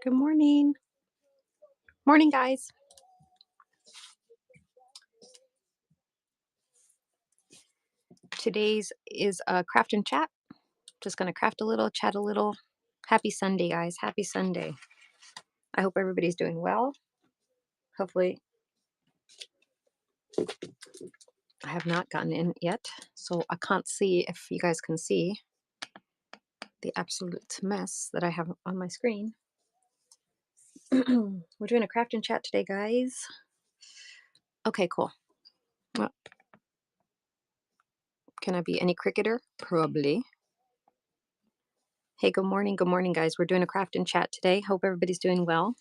Good morning. Morning, guys. Today's is a craft and chat. Just going to craft a little, chat a little. Happy Sunday, guys. Happy Sunday. I hope everybody's doing well. Hopefully, I have not gotten in yet, so I can't see if you guys can see the absolute mess that I have on my screen. We're doing a craft and chat today, guys. Okay, cool. Well, can I be any cricketer? Probably. Hey, good morning. Good morning, guys. We're doing a craft and chat today. Hope everybody's doing well.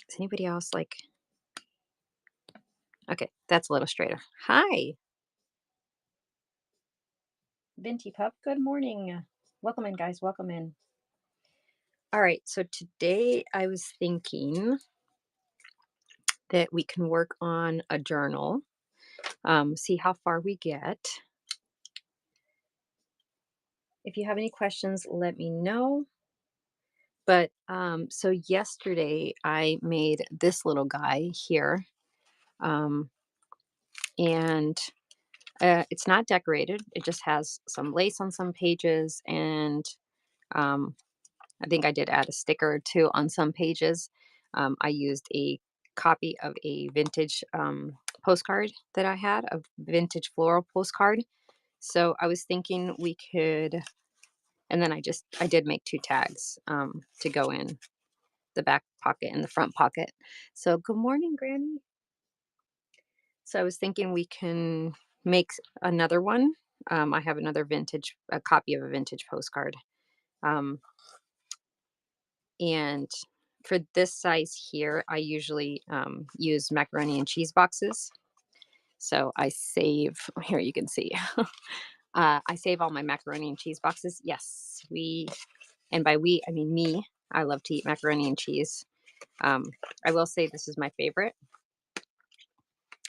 Is anybody else like... Okay, that's a little straighter. Hi, Venti Pup. Good morning. Welcome in, guys. Welcome in. All right, so today I was thinking that we can work on a journal, see how far we get. If you have any questions, let me know. But so yesterday I made this little guy here, and it's not decorated. It just has some lace on some pages, and I think I did add a sticker or two on some pages. I used a copy of a vintage postcard that I had, a vintage floral postcard. So I was thinking we could, and then I did make two tags to go in the back pocket and the front pocket. So good morning, Granny. So I was thinking we can make another one. I have a copy of a vintage postcard. And for this size here, I usually use macaroni and cheese boxes. So I save, here you can see, I save all my macaroni and cheese boxes. Yes, and by we, I mean me. I love to eat macaroni and cheese. I will say this is my favorite.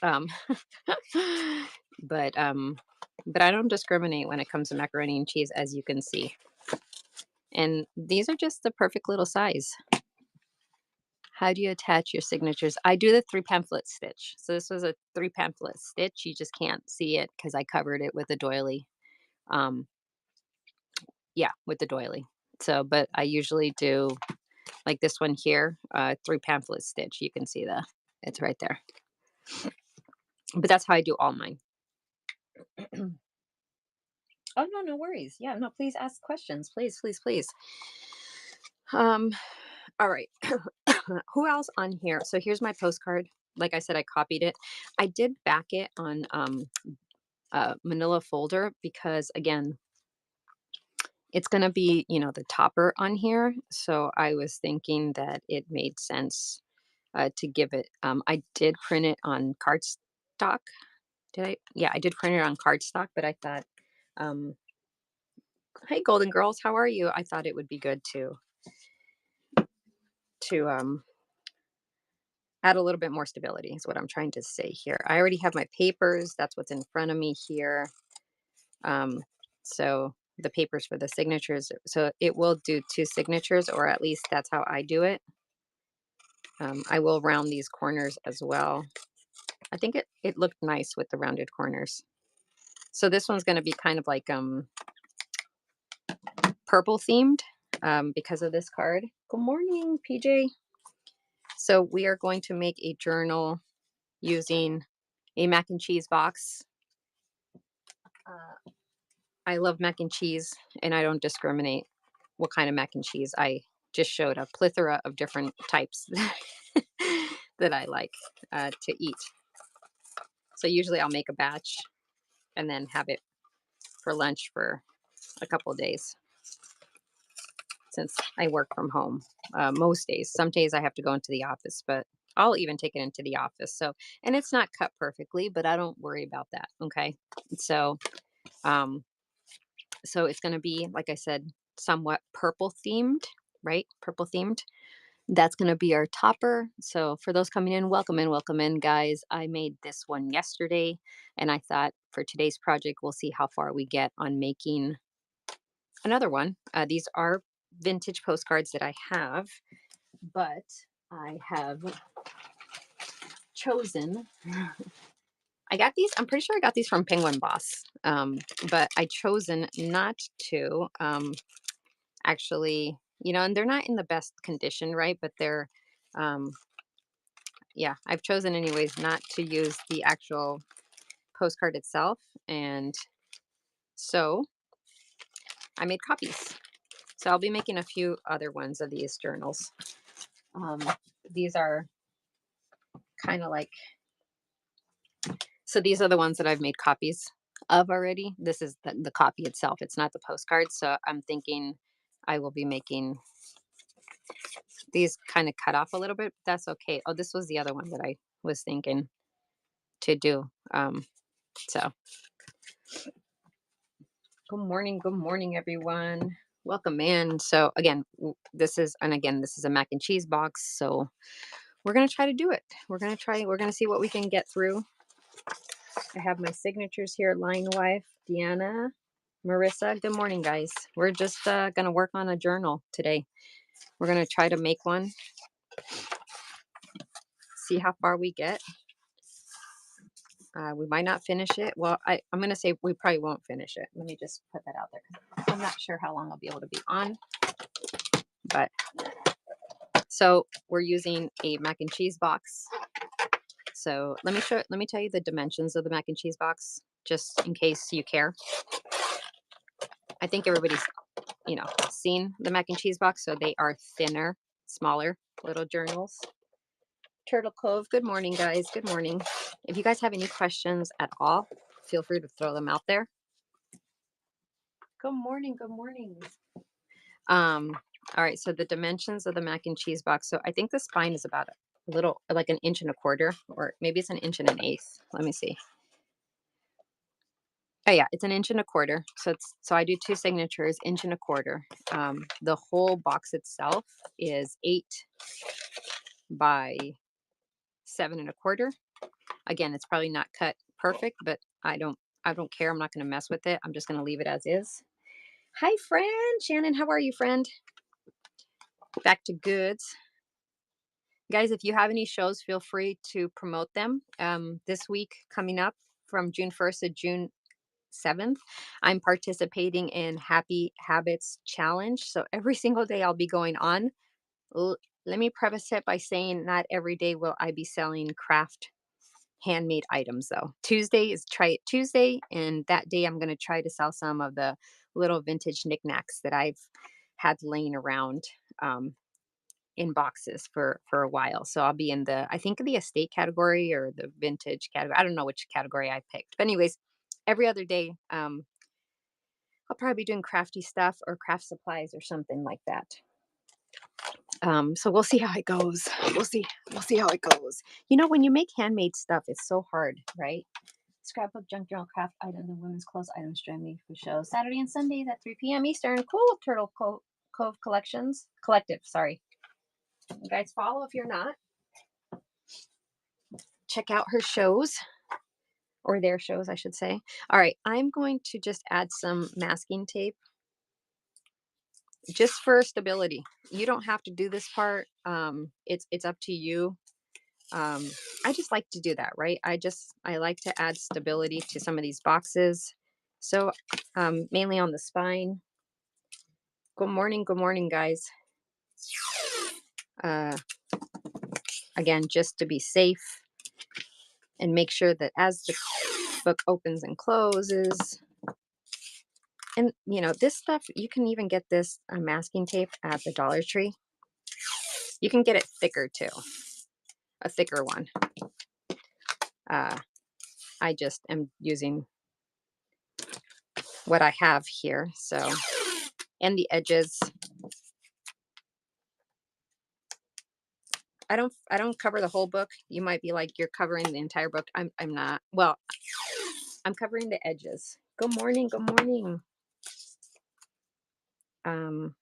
Um, but I don't discriminate when it comes to macaroni and cheese, as you can see. And these are just the perfect little size. How do you attach your signatures? I do the 3 pamphlet stitch. So this was a 3 pamphlet stitch. You just can't see it because I covered it with a doily. Yeah, with the doily. So, but I usually do like this one here, 3 pamphlet stitch. You can see it's right there. But that's how I do all mine. Oh, no worries. Yeah, no, please ask questions. Please, please, please. All right. Who else on here? So here's my postcard. Like I said, I copied it. I did back it on manila folder because, again, it's going to be, the topper on here. So I was thinking that it made sense to give it. I did print it on cardstock. Did I? Yeah, I did print it on cardstock, but I thought, hey, Golden Girls, how are you? I thought it would be good to add a little bit more stability is what I'm trying to say here. I already have my papers. That's what's in front of me here. So the papers for the signatures. So it will do 2 signatures, or at least that's how I do it. I will round these corners as well. I think it looked nice with the rounded corners. So this one's going to be kind of like purple themed because of this card. Good morning, PJ. So we are going to make a journal using a mac and cheese box. I love mac and cheese, and I don't discriminate what kind of mac and cheese. I just showed a plethora of different types that I like to eat. So usually I'll make a batch and then have it for lunch for a couple of days, since I work from home most days. Some days I have to go into the office, but I'll even take it into the office. So, and it's not cut perfectly, but I don't worry about that. Okay. So, So it's going to be, like I said, somewhat purple themed, right? Purple themed. That's going to be our topper. So for those coming in, welcome in, guys. I made this one yesterday, and I thought for today's project, we'll see how far we get on making another one. These are vintage postcards that I have, but I have chosen. I got these. I'm pretty sure I got these from Penguin Boss, but I chosen not to actually, and they're not in the best condition, right? But they're, um, yeah, I've chosen anyways not to use the actual postcard itself, and so I made copies. So I'll be making a few other ones of these journals. Um, these are kind of like, so these are the ones that I've made copies of already. This is the copy itself. It's not the postcard. So I'm thinking I will be making these kind of cut off a little bit. But that's okay. Oh, this was the other one that I was thinking to do. So good morning, everyone. Welcome in. So again, this is a mac and cheese box. So we're gonna try to do it. We're gonna see what we can get through. I have my signatures here. Line Wife, Deanna, Marissa. Good morning, guys. We're just gonna work on a journal today. We're gonna try to make one. See how far we get. We might not finish it. Well, I'm going to say we probably won't finish it. Let me just put that out there. I'm not sure how long I'll be able to be on. But so we're using a mac and cheese box. So let me tell you the dimensions of the mac and cheese box, just in case you care. I think everybody's, seen the mac and cheese box. So they are thinner, smaller little journals. Turtle Cove. Good morning, guys. Good morning. If you guys have any questions at all, feel free to throw them out there. Good morning. Good morning. All right. So the dimensions of the mac and cheese box. So I think the spine is about a little, like an inch and a quarter, or maybe it's an inch and an eighth. Let me see. Oh yeah, it's an inch and a quarter. So I do two signatures, inch and a quarter. The whole box itself is 8 by 7 and a quarter. Again, it's probably not cut perfect, but I don't care. I'm not going to mess with it. I'm just going to leave it as is. Hi, friend. Shannon, how are you, friend? Back to goods. Guys, if you have any shows, feel free to promote them. This week coming up from June 1st to June 7th, I'm participating in Happy Habits Challenge. So every single day I'll be going on. Let me preface it by saying not every day will I be selling craft handmade items though. Tuesday is Try It Tuesday, and that day I'm going to try to sell some of the little vintage knickknacks that I've had laying around in boxes for a while. So I'll be in I think the estate category or the vintage category. I don't know which category I picked, but anyways, every other day I'll probably be doing crafty stuff or craft supplies or something like that. So we'll see how it goes. We'll see how it goes. When you make handmade stuff, it's so hard, right? Scrapbook, junk journal, craft items, and women's clothes items join me for shows Saturday and Sundays at 3 p.m. Eastern. Cool. Turtle Cove Collective. Sorry. You guys follow if you're not. Check out her shows, or their shows, I should say. All right. I'm going to just add some masking tape just for stability. You don't have to do this part. It's up to you. I just like to do that, right? I like to add stability to some of these boxes. So mainly on the spine. Good morning, guys. Again, just to be safe and make sure that as the book opens and closes, and this stuff, you can even get this masking tape at the Dollar Tree. You can get it thicker too, a thicker one. I just am using what I have here. So, and the edges, I don't cover the whole book. You might be like, you're covering the entire book. I'm not. Well, I'm covering the edges. Good morning. Um,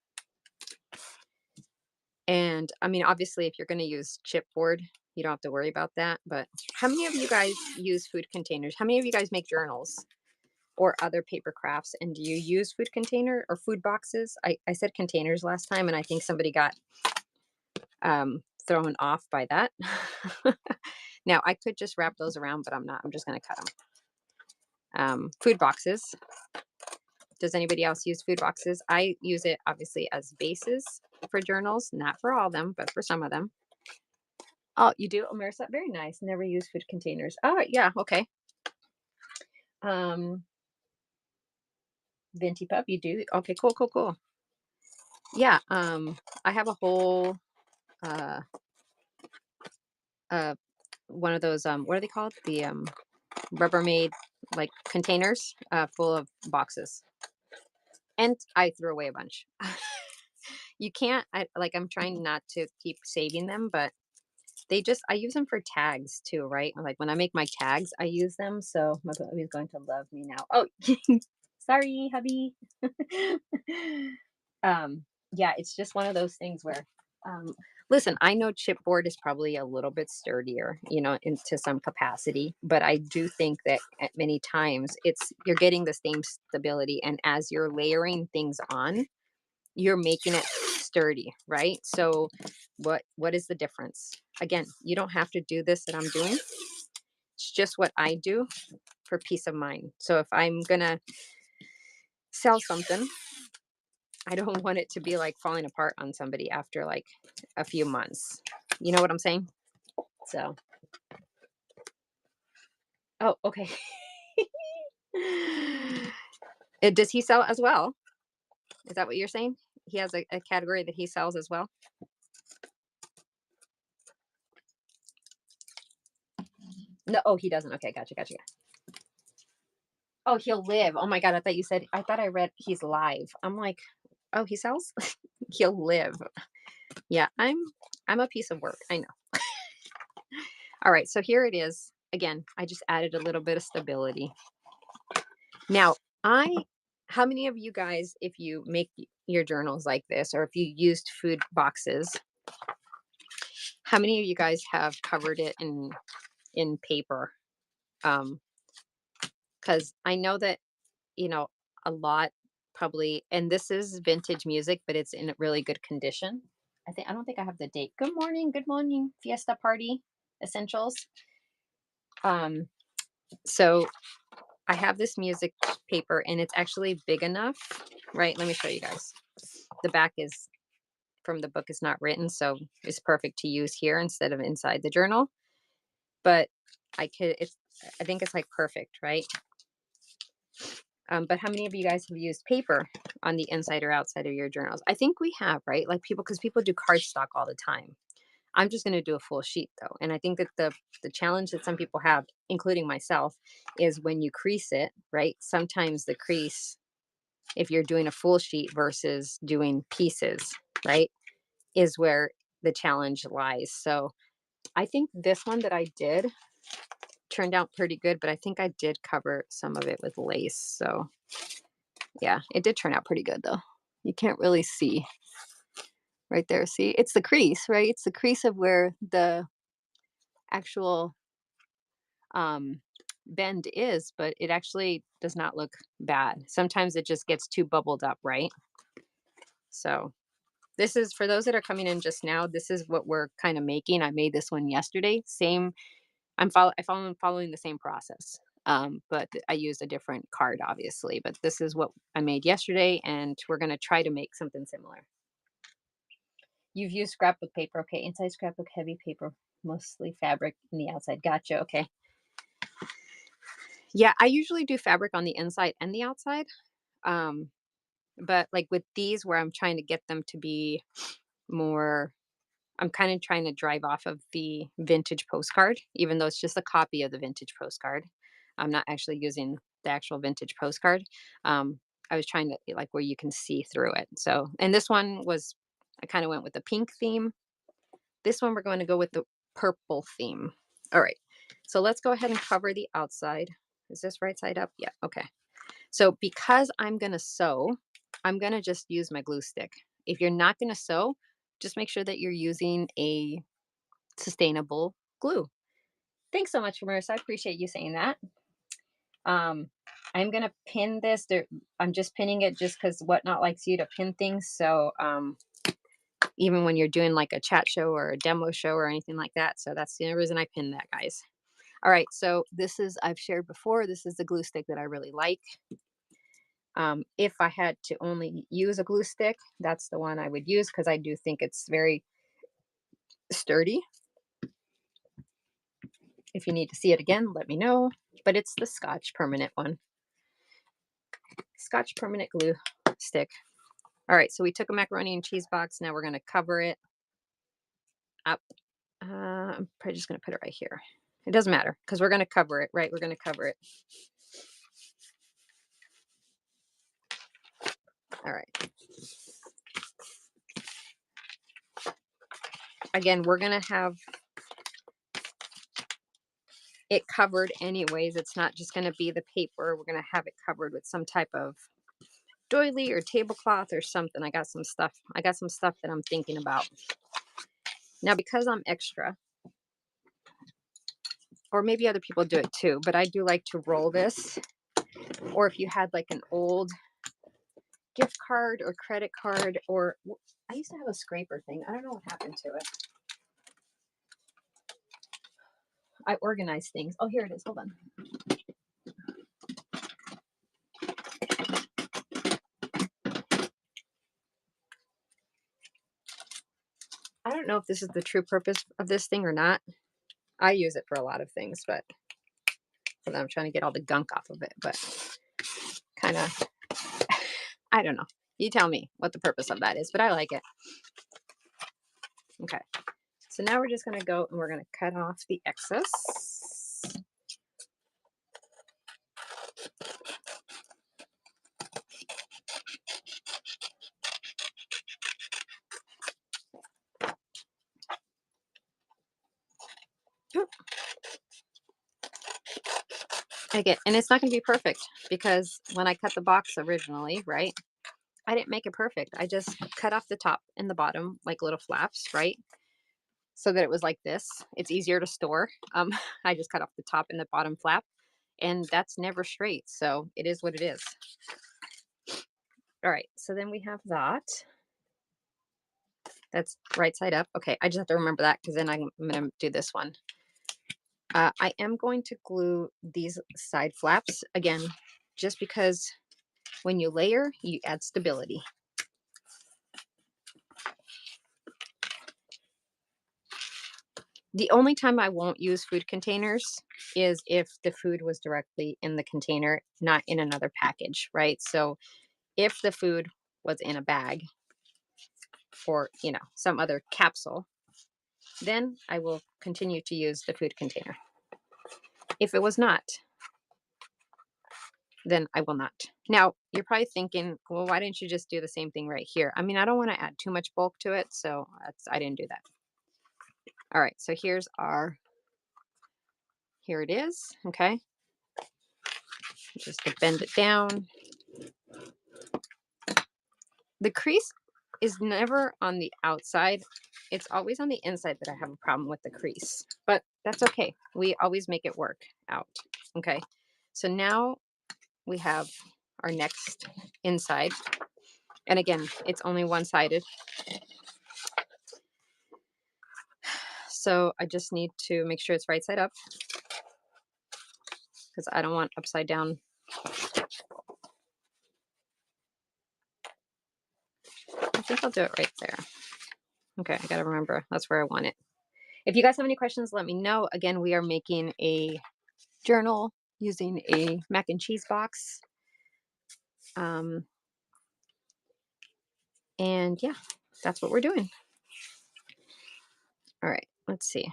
and I mean, obviously, if you're going to use chipboard, you don't have to worry about that. But how many of you guys use food containers? How many of you guys make journals or other paper crafts? And do you use food container or food boxes? I said containers last time, and I think somebody got thrown off by that. Now, I could just wrap those around, but I'm not. I'm just going to cut them. Food boxes. Does anybody else use food boxes? I use it obviously as bases for journals, not for all of them, but for some of them. Oh, you do, Omersa? Very nice. Never use food containers. Oh, yeah, okay. Um, Venti Pup, you do? Okay, cool, cool, cool. Yeah, I have a whole uh uh one of those what are they called? The Rubbermaid like containers full of boxes. And I threw away a bunch. You can't like I'm trying not to keep saving them, but I use them for tags too, right? Like when I make my tags, I use them. So my hubby's going to love me now. Oh, sorry, hubby. Yeah, it's just one of those things where, um, listen, I know chipboard is probably a little bit sturdier, into some capacity, but I do think that at many times you're getting the same stability, and as you're layering things on, you're making it sturdy, right? So what is the difference? Again, you don't have to do this that I'm doing. It's just what I do for peace of mind. So if I'm gonna sell something, I don't want it to be like falling apart on somebody after like a few months. You know what I'm saying? So, oh, okay. Does he sell as well? Is that what you're saying? He has a category that he sells as well? No, oh, he doesn't. Okay, gotcha, gotcha. Oh, he'll live. Oh my God, I thought I read he's live. I'm like, oh, he sells? He'll live. Yeah, I'm a piece of work. I know. All right, so here it is. Again, I just added a little bit of stability. Now, how many of you guys, if you make your journals like this, or if you used food boxes, how many of you guys have covered it in paper? Because I know that a lot probably, and this is vintage music, but it's in a really good condition. I don't think I have the date. Good morning, Fiesta Party Essentials. Um, so I have this music paper, and it's actually big enough, right? Let me show you guys. The back is from the book is not written, so it's perfect to use here instead of inside the journal. But I think it's like perfect, right? But how many of you guys have used paper on the inside or outside of your journals? I think we have, right? Like because people do cardstock all the time. I'm just going to do a full sheet though. And I think that the challenge that some people have, including myself, is when you crease it, right? Sometimes the crease, if you're doing a full sheet versus doing pieces, right, is where the challenge lies. So I think this one that I did turned out pretty good, but I think I did cover some of it with lace. So yeah, it did turn out pretty good though. You can't really see right there. See, it's the crease, right? It's the crease of where the actual um, bend is, but it actually does not look bad. Sometimes it just gets too bubbled up, right? So this is for those that are coming in just now. This is what we're kind of making. I made this one yesterday. Same. I'm following the same process. But I used a different card, obviously. But this is what I made yesterday, and we're gonna try to make something similar. You've used scrapbook paper, okay? Inside scrapbook, heavy paper, mostly fabric in the outside. Gotcha. Okay. Yeah, I usually do fabric on the inside and the outside. Um, but like with these, where I'm trying to get them to be more, I'm kind of trying to drive off of the vintage postcard, even though it's just a copy of the vintage postcard. I'm not actually using the actual vintage postcard. Um, I was trying to like where you can see through it. So, and this one was, I kind of went with the pink theme. This one, we're going to go with the purple theme. All right. So let's go ahead and cover the outside. Is this right side up? Yeah. Okay. So because I'm going to sew, I'm gonna just use my glue stick. If you're not gonna sew, just make sure that you're using a sustainable glue. Thanks so much, Marissa. I appreciate you saying that. Um, I'm gonna pin this. I'm just pinning it just because Whatnot likes you to pin things. So even when you're doing like a chat show or a demo show or anything like that. So that's the only reason I pinned that, guys. All right, so this is, I've shared before, this is the glue stick that I really like. If I had to only use a glue stick, that's the one I would use because I do think it's very sturdy. If you need to see it again, let me know. But it's the Scotch Permanent one. Scotch Permanent glue stick. All right, so we took a macaroni and cheese box. Now we're going to cover it up. I'm probably just going to put it right here. It doesn't matter because we're going to cover it, right? We're going to cover it. All right. Again, we're going to have it covered anyways. It's not just going to be the paper. We're going to have it covered with some type of doily or tablecloth or something. I got some stuff that I'm thinking about. Now, because I'm extra, or maybe other people do it too, but I do like to roll this. Or if you had like an old gift card or credit card, or I used to have a scraper thing. I don't know what happened to it. I organize things. Oh, here it is. Hold on. I don't know if this is the true purpose of this thing or not. I use it for a lot of things, but I'm trying to get all the gunk off of it, but kind of, I don't know. You tell me what the purpose of that is, but I like it. Okay. So now we're just going to go and we're going to cut off the excess. Again, and it's not going to be perfect because when I cut the box originally, right, I didn't make it perfect. I just cut off the top and the bottom like little flaps, right? So that it was like this. It's easier to store. I just cut off the top and the bottom flap, and that's never straight. So it is what it is. All right. So then we have that. That's right side up. Okay. I just have to remember that because then I'm going to do this one. I am going to glue these side flaps again, just because when you layer, you add stability. The only time I won't use food containers is if the food was directly in the container, not in another package, right? So if the food was in a bag or, you know, some other capsule, then I will continue to use the food container. If it was not, then I will not. Now, you're probably thinking, well, why didn't you just do the same thing right here? I mean, I don't want to add too much bulk to it, so I didn't do that. All right, so here it is, okay? Just to bend it down. The crease is never on the outside. It's always on the inside that I have a problem with the crease, but that's okay. We always make it work out, okay? So now we have our next inside. And again, it's only one-sided. So I just need to make sure it's right side up because I don't want upside down. I think I'll do it right there. Okay, I gotta remember that's where I want it. If you guys have any questions, let me know. Again, we are making a journal using a mac and cheese box. And yeah, that's what we're doing. All right, let's see.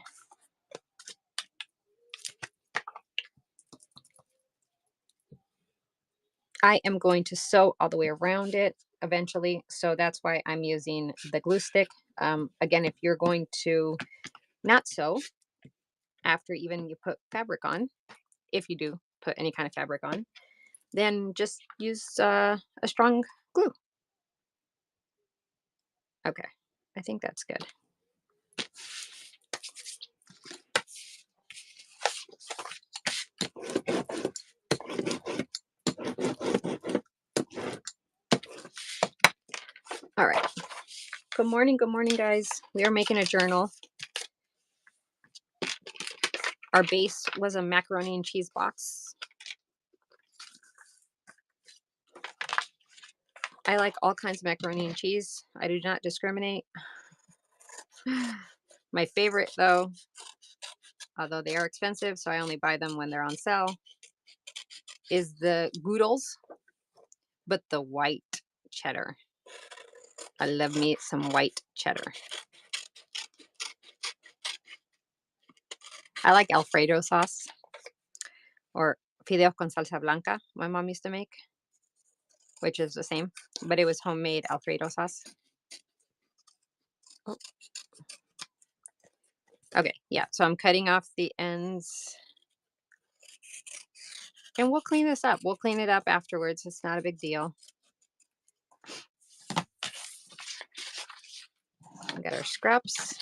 I am going to sew all the way around it eventually, so that's why I'm using the glue stick. Again, if you're going to not sew after even you put fabric on, if you do put any kind of fabric on, then just use a strong glue. Okay, I think that's good. All right. Good morning, guys. We are making a journal. Our base was a macaroni and cheese box. I like all kinds of macaroni and cheese. I do not discriminate. My favorite, though, although they are expensive, so I only buy them when they're on sale, is the Goodles, but the white cheddar. I love me some white cheddar. I like Alfredo sauce or fideos con salsa blanca, my mom used to make, which is the same, but it was homemade Alfredo sauce. Oh. Okay, yeah, so I'm cutting off the ends. And we'll clean this up. We'll clean it up afterwards. It's not a big deal. We got our scraps.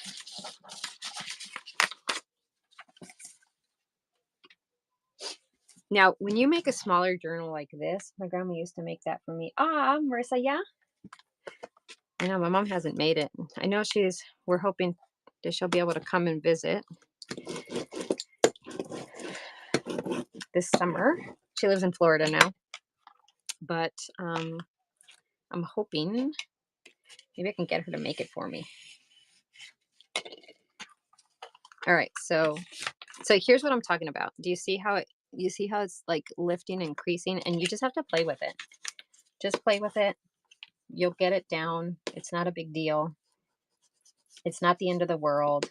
Now, when you make a smaller journal like this, my grandma used to make that for me. Ah, Marissa, yeah? I know my mom hasn't made it. I know we're hoping that she'll be able to come and visit this summer. She lives in Florida now. But I'm hoping maybe I can get her to make it for me. All right, so here's what I'm talking about. Do you see how it's like lifting and creasing, and you just have to play with it. Just play with it. You'll get it down. It's not a big deal. It's not the end of the world.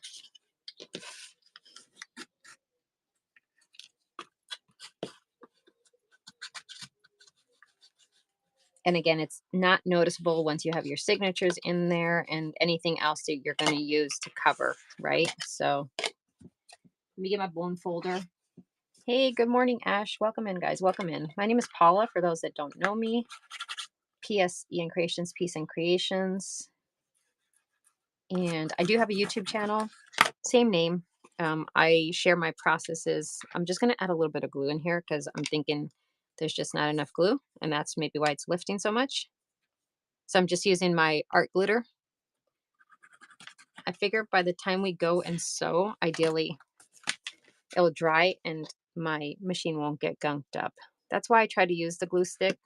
And again, it's not noticeable once you have your signatures in there and anything else that you're going to use to cover, right? So let me get my bone folder. Hey, good morning, Ash. Welcome in, guys. Welcome in. My name is Paula, for those that don't know me. PS Ian Creations, Peace and Creations. And I do have a YouTube channel, same name. I share my processes. I'm just going to add a little bit of glue in here because I'm thinking there's just not enough glue, and that's maybe why it's lifting so much. So I'm just using my art glitter. I figure by the time we go and sew, ideally it'll dry and my machine won't get gunked up. That's why I try to use the glue stick.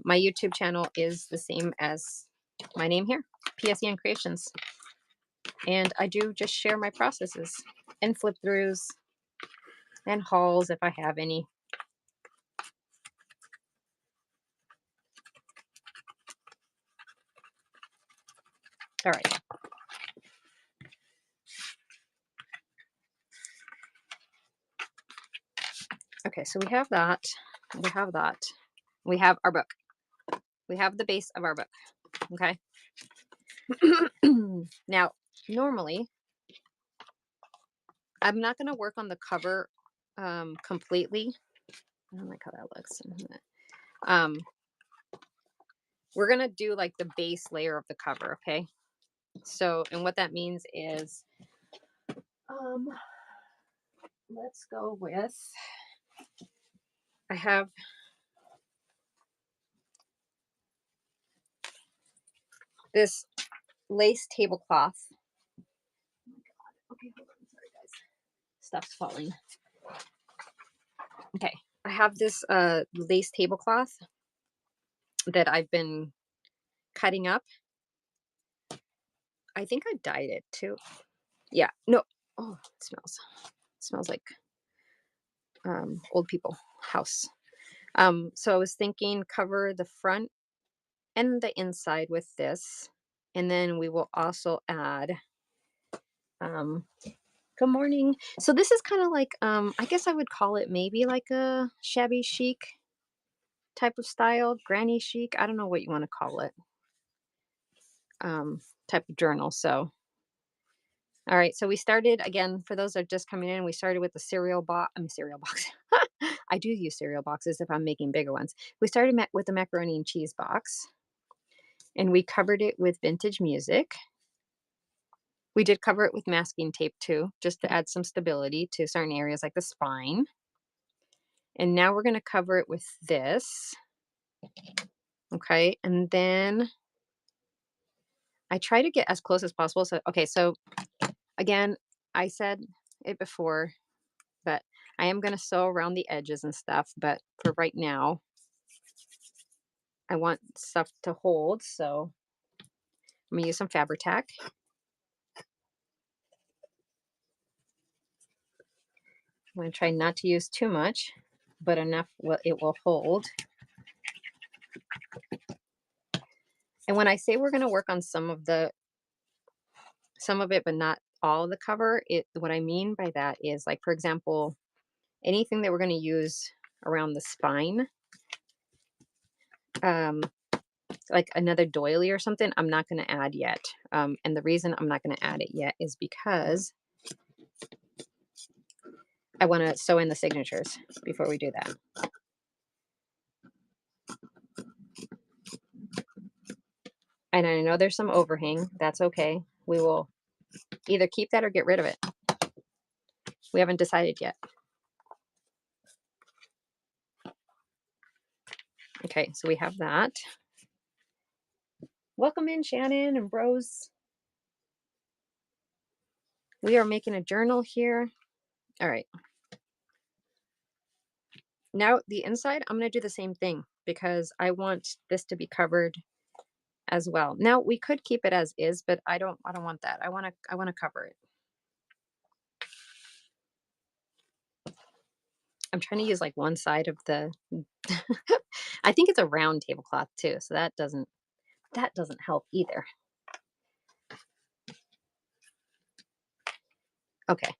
My YouTube channel is the same as my name here, PS Ian Creations. And I do just share my processes and flip throughs and hauls if I have any. All right. Okay, so we have that. We have that. We have our book. We have the base of our book. Okay. Now, normally, I'm not going to work on the cover completely. I don't like how that looks. We're going to do like the base layer of the cover, okay? So, and what that means is, let's go with, I have this lace tablecloth. Oh my God. Okay, hold on. Sorry, guys. Stuff's falling. Okay, I have this lace tablecloth that I've been cutting up. I think I dyed it too. Yeah, no. Oh, it smells like old people house. So I was thinking cover the front and the inside with this, and then we will also add good morning. So this is kind of like I guess I would call it maybe like a shabby chic type of style, granny chic. I don't know what you want to call it. Type of journal. So all right, so we started again for those that are just coming in. We started with the cereal box. I do use cereal boxes if I'm making bigger ones. We started with the macaroni and cheese box, and we covered it with vintage music. We did cover it with masking tape too, just to add some stability to certain areas like the spine. And now we're going to cover it with this. Okay. And then I try to get as close as possible. So, okay. So again, I said it before, but I am going to sew around the edges and stuff. But for right now, I want stuff to hold. So I'm going to use some Fabri-Tac. I'm going to try not to use too much, but enough it will hold. And when I say we're going to work on some of it, but not all of the cover, what I mean by that is, like, for example, anything that we're going to use around the spine, like another doily or something, I'm not going to add yet. And the reason I'm not going to add it yet is because I want to sew in the signatures before we do that. And I know there's some overhang. That's okay. We will either keep that or get rid of it. We haven't decided yet. Okay, so we have that. Welcome in, Shannon and Bros. We are making a journal here. All right. Now the inside, I'm going to do the same thing because I want this to be covered as well. Now we could keep it as is, but I don't want that. I want to cover it. I'm trying to use like one side of the I think it's a round tablecloth too, so that doesn't help either. Okay.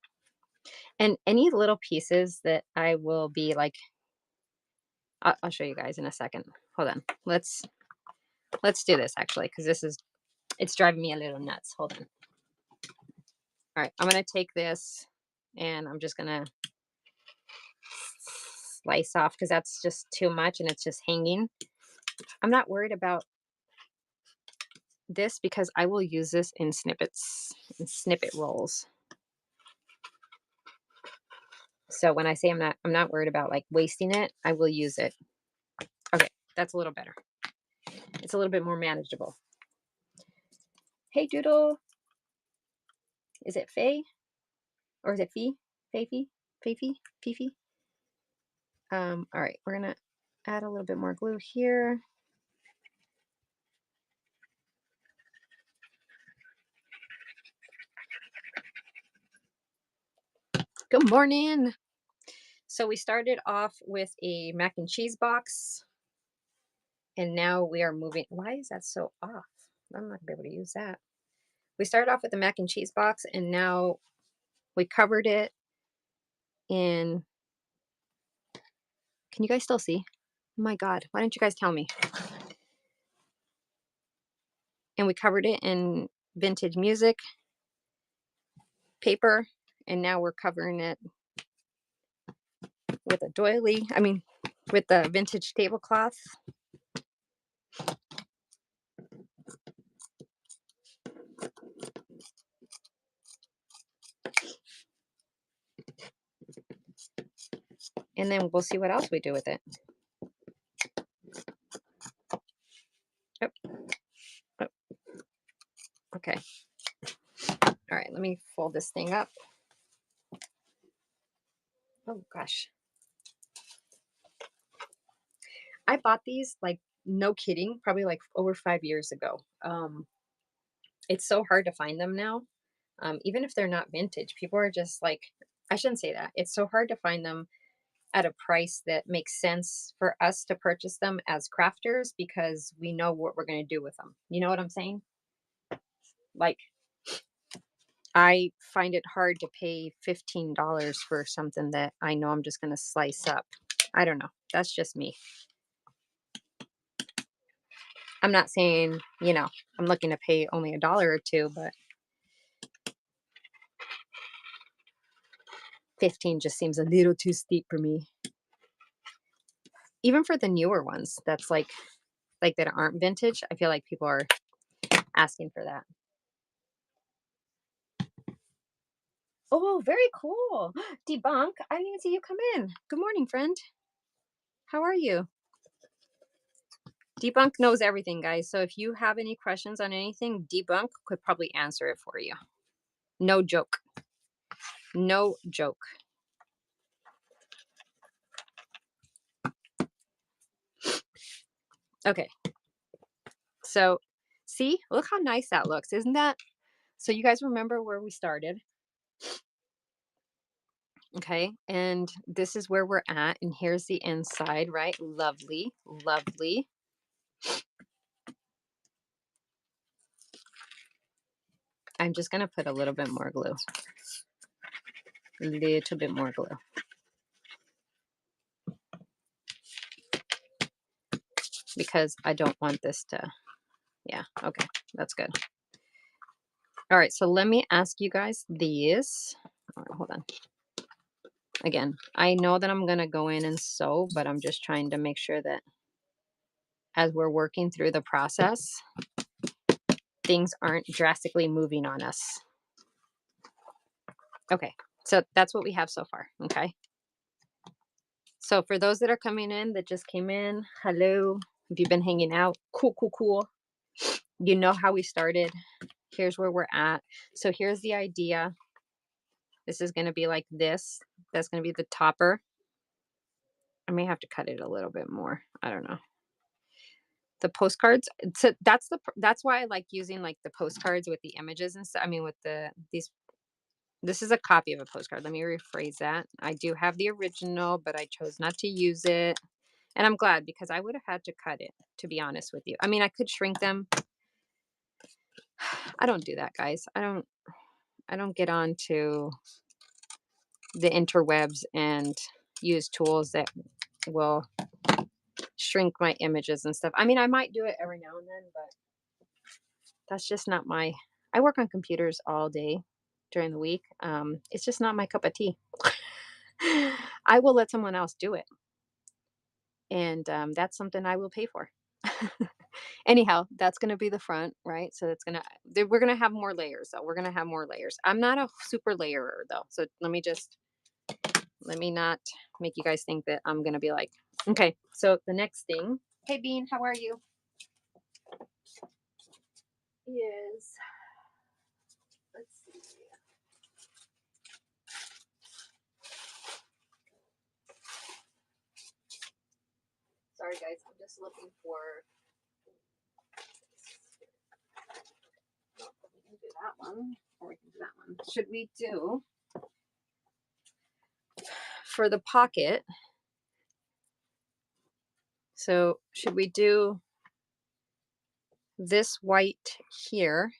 And any little pieces that I will be like, I'll show you guys in a second. Hold on. Let's do this actually, because it's driving me a little nuts. Hold on. All right, I'm going to take this and I'm just going to slice off because that's just too much and it's just hanging. I'm not worried about this because I will use this in snippets, in snippet rolls. So when I say I'm not worried about like wasting it, I will use it. Okay, that's a little better. It's a little bit more manageable. Hey Doodle. Is it Faye? Or is it Fee? Faye? Fifi? All right, we're gonna add a little bit more glue here. Good morning. So we started off with a mac and cheese box, and now we are moving. Why is that so off? I'm not gonna be able to use that. We started off with the mac and cheese box, and now we covered it in. Can you guys still see? Oh my God, why didn't you guys tell me? And we covered it in vintage music paper, and now we're covering it with a doily. I mean, with the vintage tablecloth. And then we'll see what else we do with it. Oh. Oh. Okay. All right, let me fold this thing up. Oh gosh. I bought these, like, no kidding, probably like over 5 years ago. It's so hard to find them now. Even if they're not vintage, people are just like, I shouldn't say that. It's so hard to find them at a price that makes sense for us to purchase them as crafters because we know what we're going to do with them. You know what I'm saying? Like, I find it hard to pay $15 for something that I know I'm just going to slice up. I don't know. That's just me. I'm not saying, I'm looking to pay only $1 or $2, but 15 just seems a little too steep for me. even for the newer ones, that's like that aren't vintage, I feel like people are asking for that. Oh, very cool. Debunk. I didn't even see you come in. Good morning, friend. How are you? Debunk knows everything, guys. So if you have any questions on anything, Debunk could probably answer it for you. No joke. No joke. Okay. So see, look how nice that looks. Isn't that? So you guys remember where we started? Okay. And this is where we're at. And here's the inside, right? Lovely. Lovely. I'm just going to put a little bit more glue. A little bit more glue. Because I don't want this to, yeah, okay, that's good. All right, so let me ask you guys these. All right, hold on. Again, I know that I'm gonna go in and sew, but I'm just trying to make sure that as we're working through the process, things aren't drastically moving on us. Okay, so that's what we have so far, okay? So for those that are coming in, that just came in, hello. If you've been hanging out, cool, cool, cool. You know how we started. Here's where we're at. So here's the idea. This is going to be like this. That's going to be the topper. I may have to cut it a little bit more. I don't know. The postcards. So that's why I like using like the postcards with the images and stuff. I mean, with these. This is a copy of a postcard. Let me rephrase that. I do have the original, but I chose not to use it. And I'm glad because I would have had to cut it, to be honest with you. I mean, I could shrink them. I don't do that, guys. I don't get on to the interwebs and use tools that will shrink my images and stuff. I mean, I might do it every now and then, but that's just not my. I work on computers all day during the week. It's just not my cup of tea. I will let someone else do it, and that's something I will pay for. Anyhow, that's going to be the front, right? So that's going to, we're going to have more layers though. We're going to have more layers. I'm not a super layerer though. So let me not make you guys think that I'm going to be like, okay, so the next thing, hey Bean, how are you? Is, let's see. Sorry guys, I'm just looking for, we can do that one, or we can do that one. Should we do, for the pocket, so should we do this white here,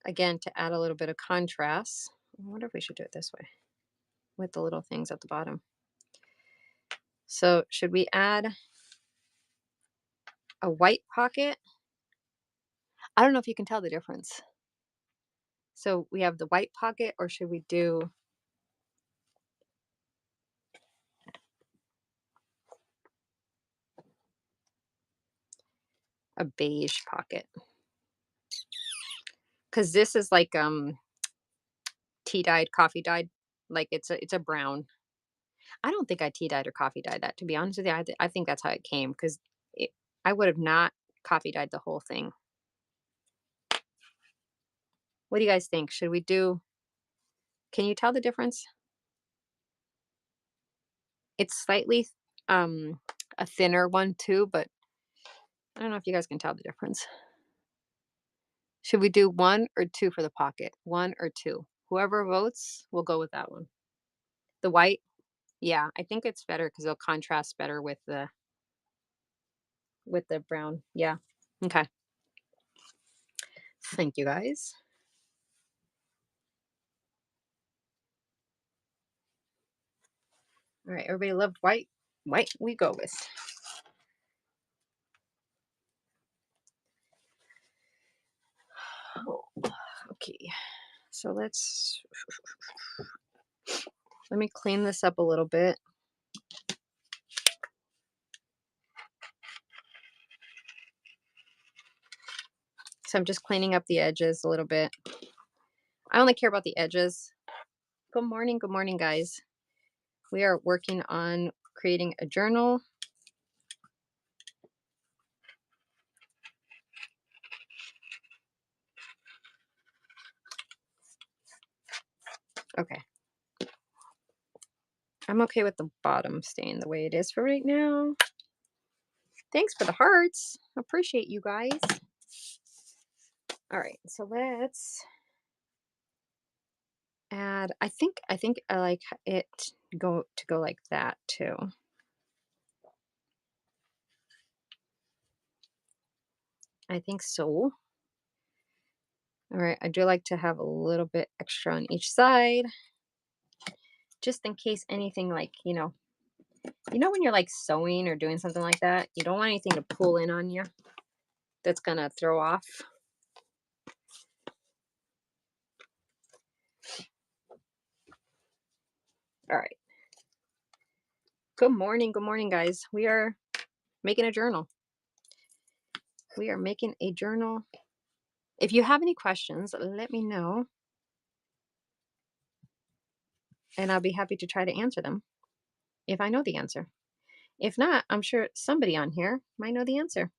again, to add a little bit of contrast? I wonder if we should do it this way, with the little things at the bottom. So should we add a white pocket? I don't know if you can tell the difference. So we have the white pocket, or should we do a beige pocket? Because this is like tea dyed, coffee dyed. Like it's a brown. I don't think I tea dyed or coffee dyed that. To be honest with you, I think that's how it came because I would have not coffee dyed the whole thing. What do you guys think? Should we do? Can you tell the difference? It's slightly a thinner one too, but I don't know if you guys can tell the difference. Should we do 1 or 2 for the pocket? 1 or 2? Whoever votes, we'll go with that one. The white? Yeah, I think it's better because it'll contrast better with the brown. Yeah. Okay. Thank you guys. All right, everybody loved white. White we go with. Oh, okay. So let me clean this up a little bit. So I'm just cleaning up the edges a little bit. I only care about the edges. Good morning, guys. We are working on creating a journal. Okay. I'm okay with the bottom staying the way it is for right now. Thanks for the hearts. Appreciate you guys. All right, so let's add, I think I like it go like that too. I think so. All right, I do like to have a little bit extra on each side, just in case anything like, when you're like sewing or doing something like that, you don't want anything to pull in on you that's gonna throw off. All right. Good morning, guys. We are making a journal. We are making a journal. If you have any questions, let me know, and I'll be happy to try to answer them if I know the answer. If not, I'm sure somebody on here might know the answer.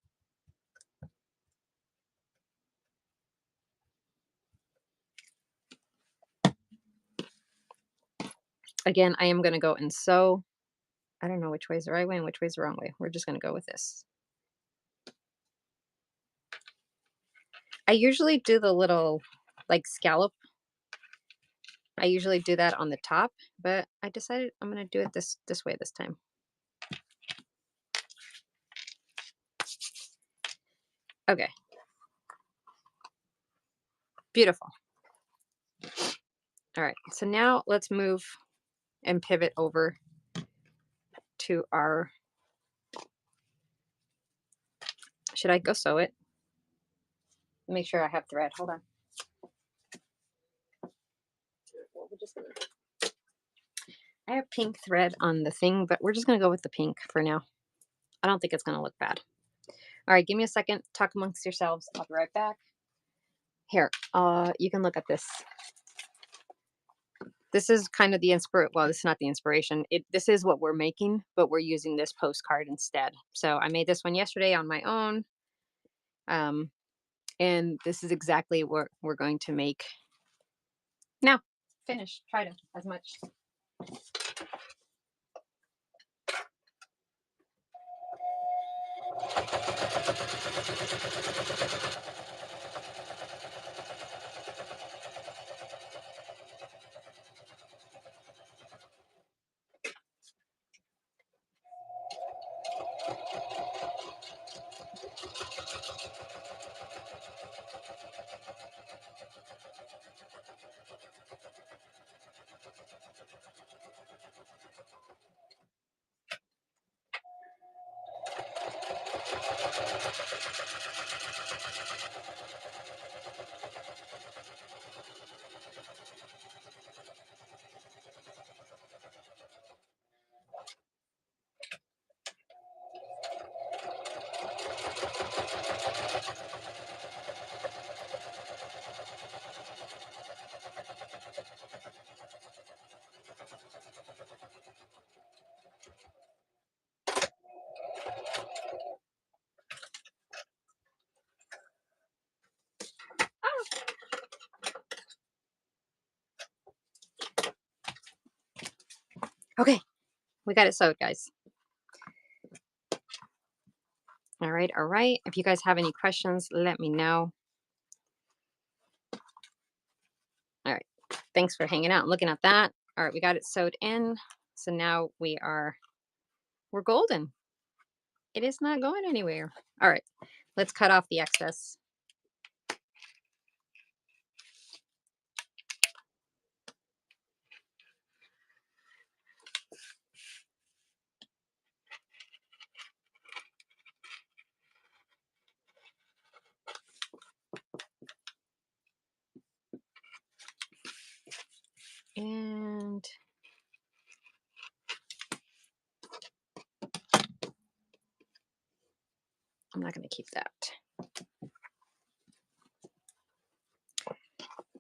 Again, I am going to go and sew. I don't know which way is the right way and which way is the wrong way. We're just going to go with this. I usually do the little like scallop. I usually do that on the top, but I decided I'm going to do it this way this time. Okay. Beautiful. All right. So now let's move and pivot over to our, should I go sew it? Make sure I have thread. Hold on. I have pink thread on the thing, but we're just going to go with the pink for now. I don't think it's going to look bad. All right, give me a second. Talk amongst yourselves. I'll be right back. Here, you can look at this. This is kind of the well, this is not the inspiration. This is what we're making, but we're using this postcard instead. So I made this one yesterday on my own. And this is exactly what we're going to make now. Finish. Try to as much. Okay, we got it sewed, guys. All right, all right. If you guys have any questions, let me know. All right, thanks for hanging out and looking at that. All right, we got it sewed in. So now we're golden. It is not going anywhere. All right, let's cut off the excess. And I'm not going to keep that.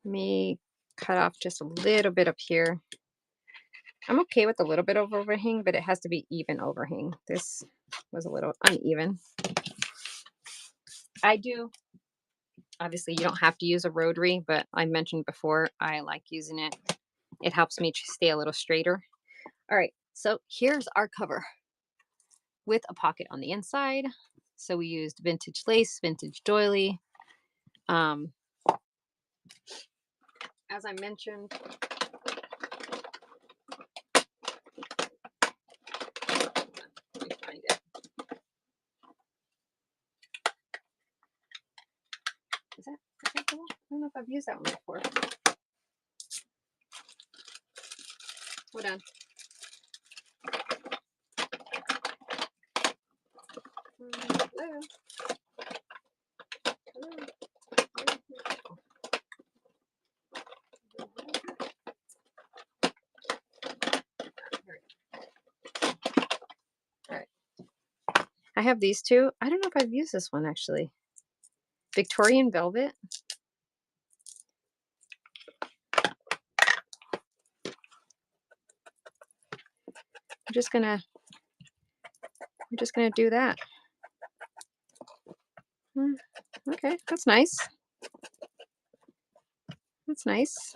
Let me cut off just a little bit up here. I'm okay with a little bit of overhang, but it has to be even overhang. This was a little uneven. I do. Obviously, you don't have to use a rotary, but I mentioned before, I like using it. It helps me stay a little straighter. All right, so here's our cover with a pocket on the inside. So we used vintage lace, vintage doily. As I mentioned, let me find it. Is that the one? I don't know if I've used that one before. Hold on. Hello. Hello. All right. I have these two. I don't know if I've used this one actually. Victorian velvet. I'm just gonna do that. Okay, that's nice. That's nice.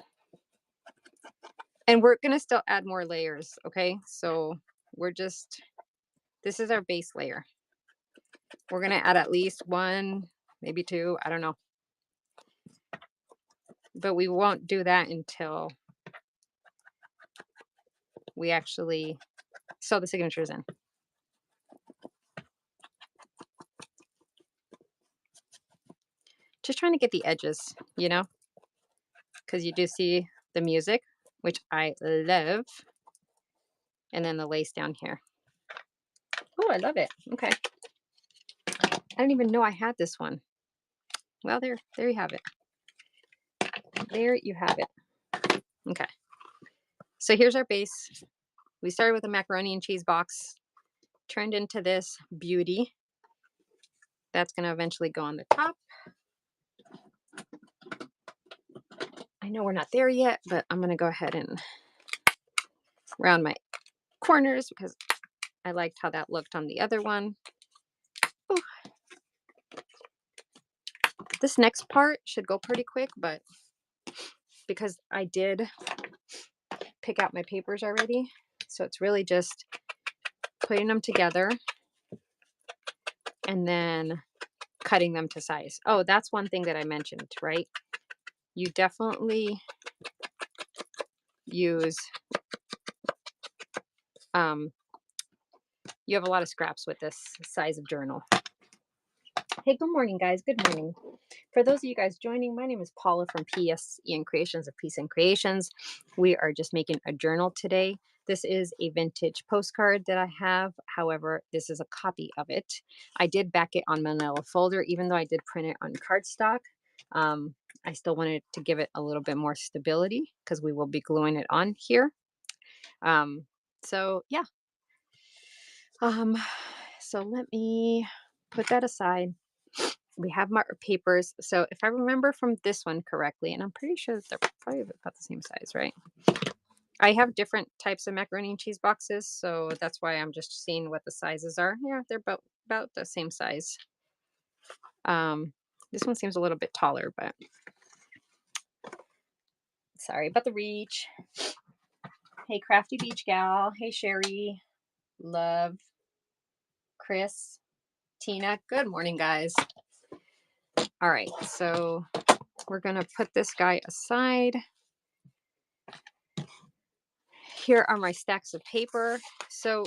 And we're gonna still add more layers, okay? So we're just, this is our base layer. We're gonna add at least one, maybe two, I don't know. But we won't do that until we actually sew the signatures in. Just trying to get the edges, you know, because you do see the music, which I love. And then the lace down here. Oh, I love it. Okay. I didn't even know I had this one. Well, there you have it. There you have it. Okay. So here's our base. We started with a macaroni and cheese box, turned into this beauty. That's going to eventually go on the top. I know we're not there yet, but I'm going to go ahead and round my corners because I liked how that looked on the other one. Ooh. This next part should go pretty quick, but because I did pick out my papers already, so it's really just putting them together and then cutting them to size. Oh, that's one thing that I mentioned, right? You definitely use, you have a lot of scraps with this size of journal. Hey, good morning, guys. Good morning. For those of you guys joining, my name is Paula from PS Ian Creations of Peace and Creations. We are just making a journal today. This is a vintage postcard that I have. However, this is a copy of it. I did back it on manila folder, even though I did print it on cardstock. I still wanted to give it a little bit more stability because we will be gluing it on here. So yeah. So let me put that aside. We have my papers. So if I remember from this one correctly, and I'm pretty sure they're probably about the same size, right? I have different types of macaroni and cheese boxes, so that's why I'm just seeing what the sizes are. Yeah, they're about the same size. This one seems a little bit taller, but sorry about the reach. Hey, Crafty Beach Gal. Hey, Sherry. Love. Chris. Tina. Good morning, guys. All right, so we're going to put this guy aside. Here are my stacks of paper. So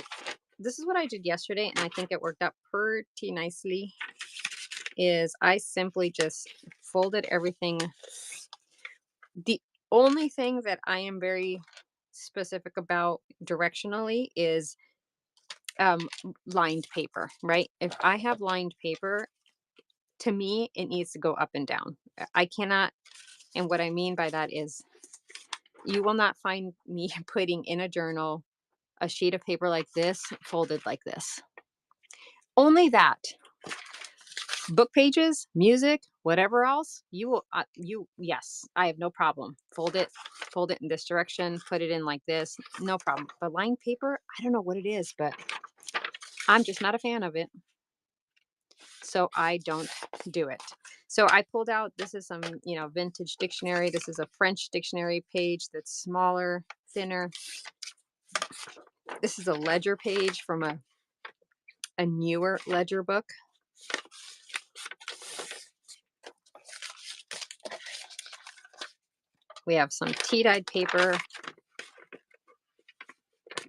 this is what I did yesterday, and I think it worked out pretty nicely, is I simply just folded everything. The only thing that I am very specific about directionally is lined paper, right? If I have lined paper, to me, it needs to go up and down. I cannot, and what I mean by that is you will not find me putting in a journal a sheet of paper like this folded like this. Only that. Book pages, music, whatever else, yes, I have no problem. Fold it in this direction, put it in like this, no problem. But lined paper, I don't know what it is, but I'm just not a fan of it. So I don't do it. So I pulled out, this is some, vintage dictionary. This is a French dictionary page that's smaller, thinner. This is a ledger page from a newer ledger book. We have some tea-dyed paper.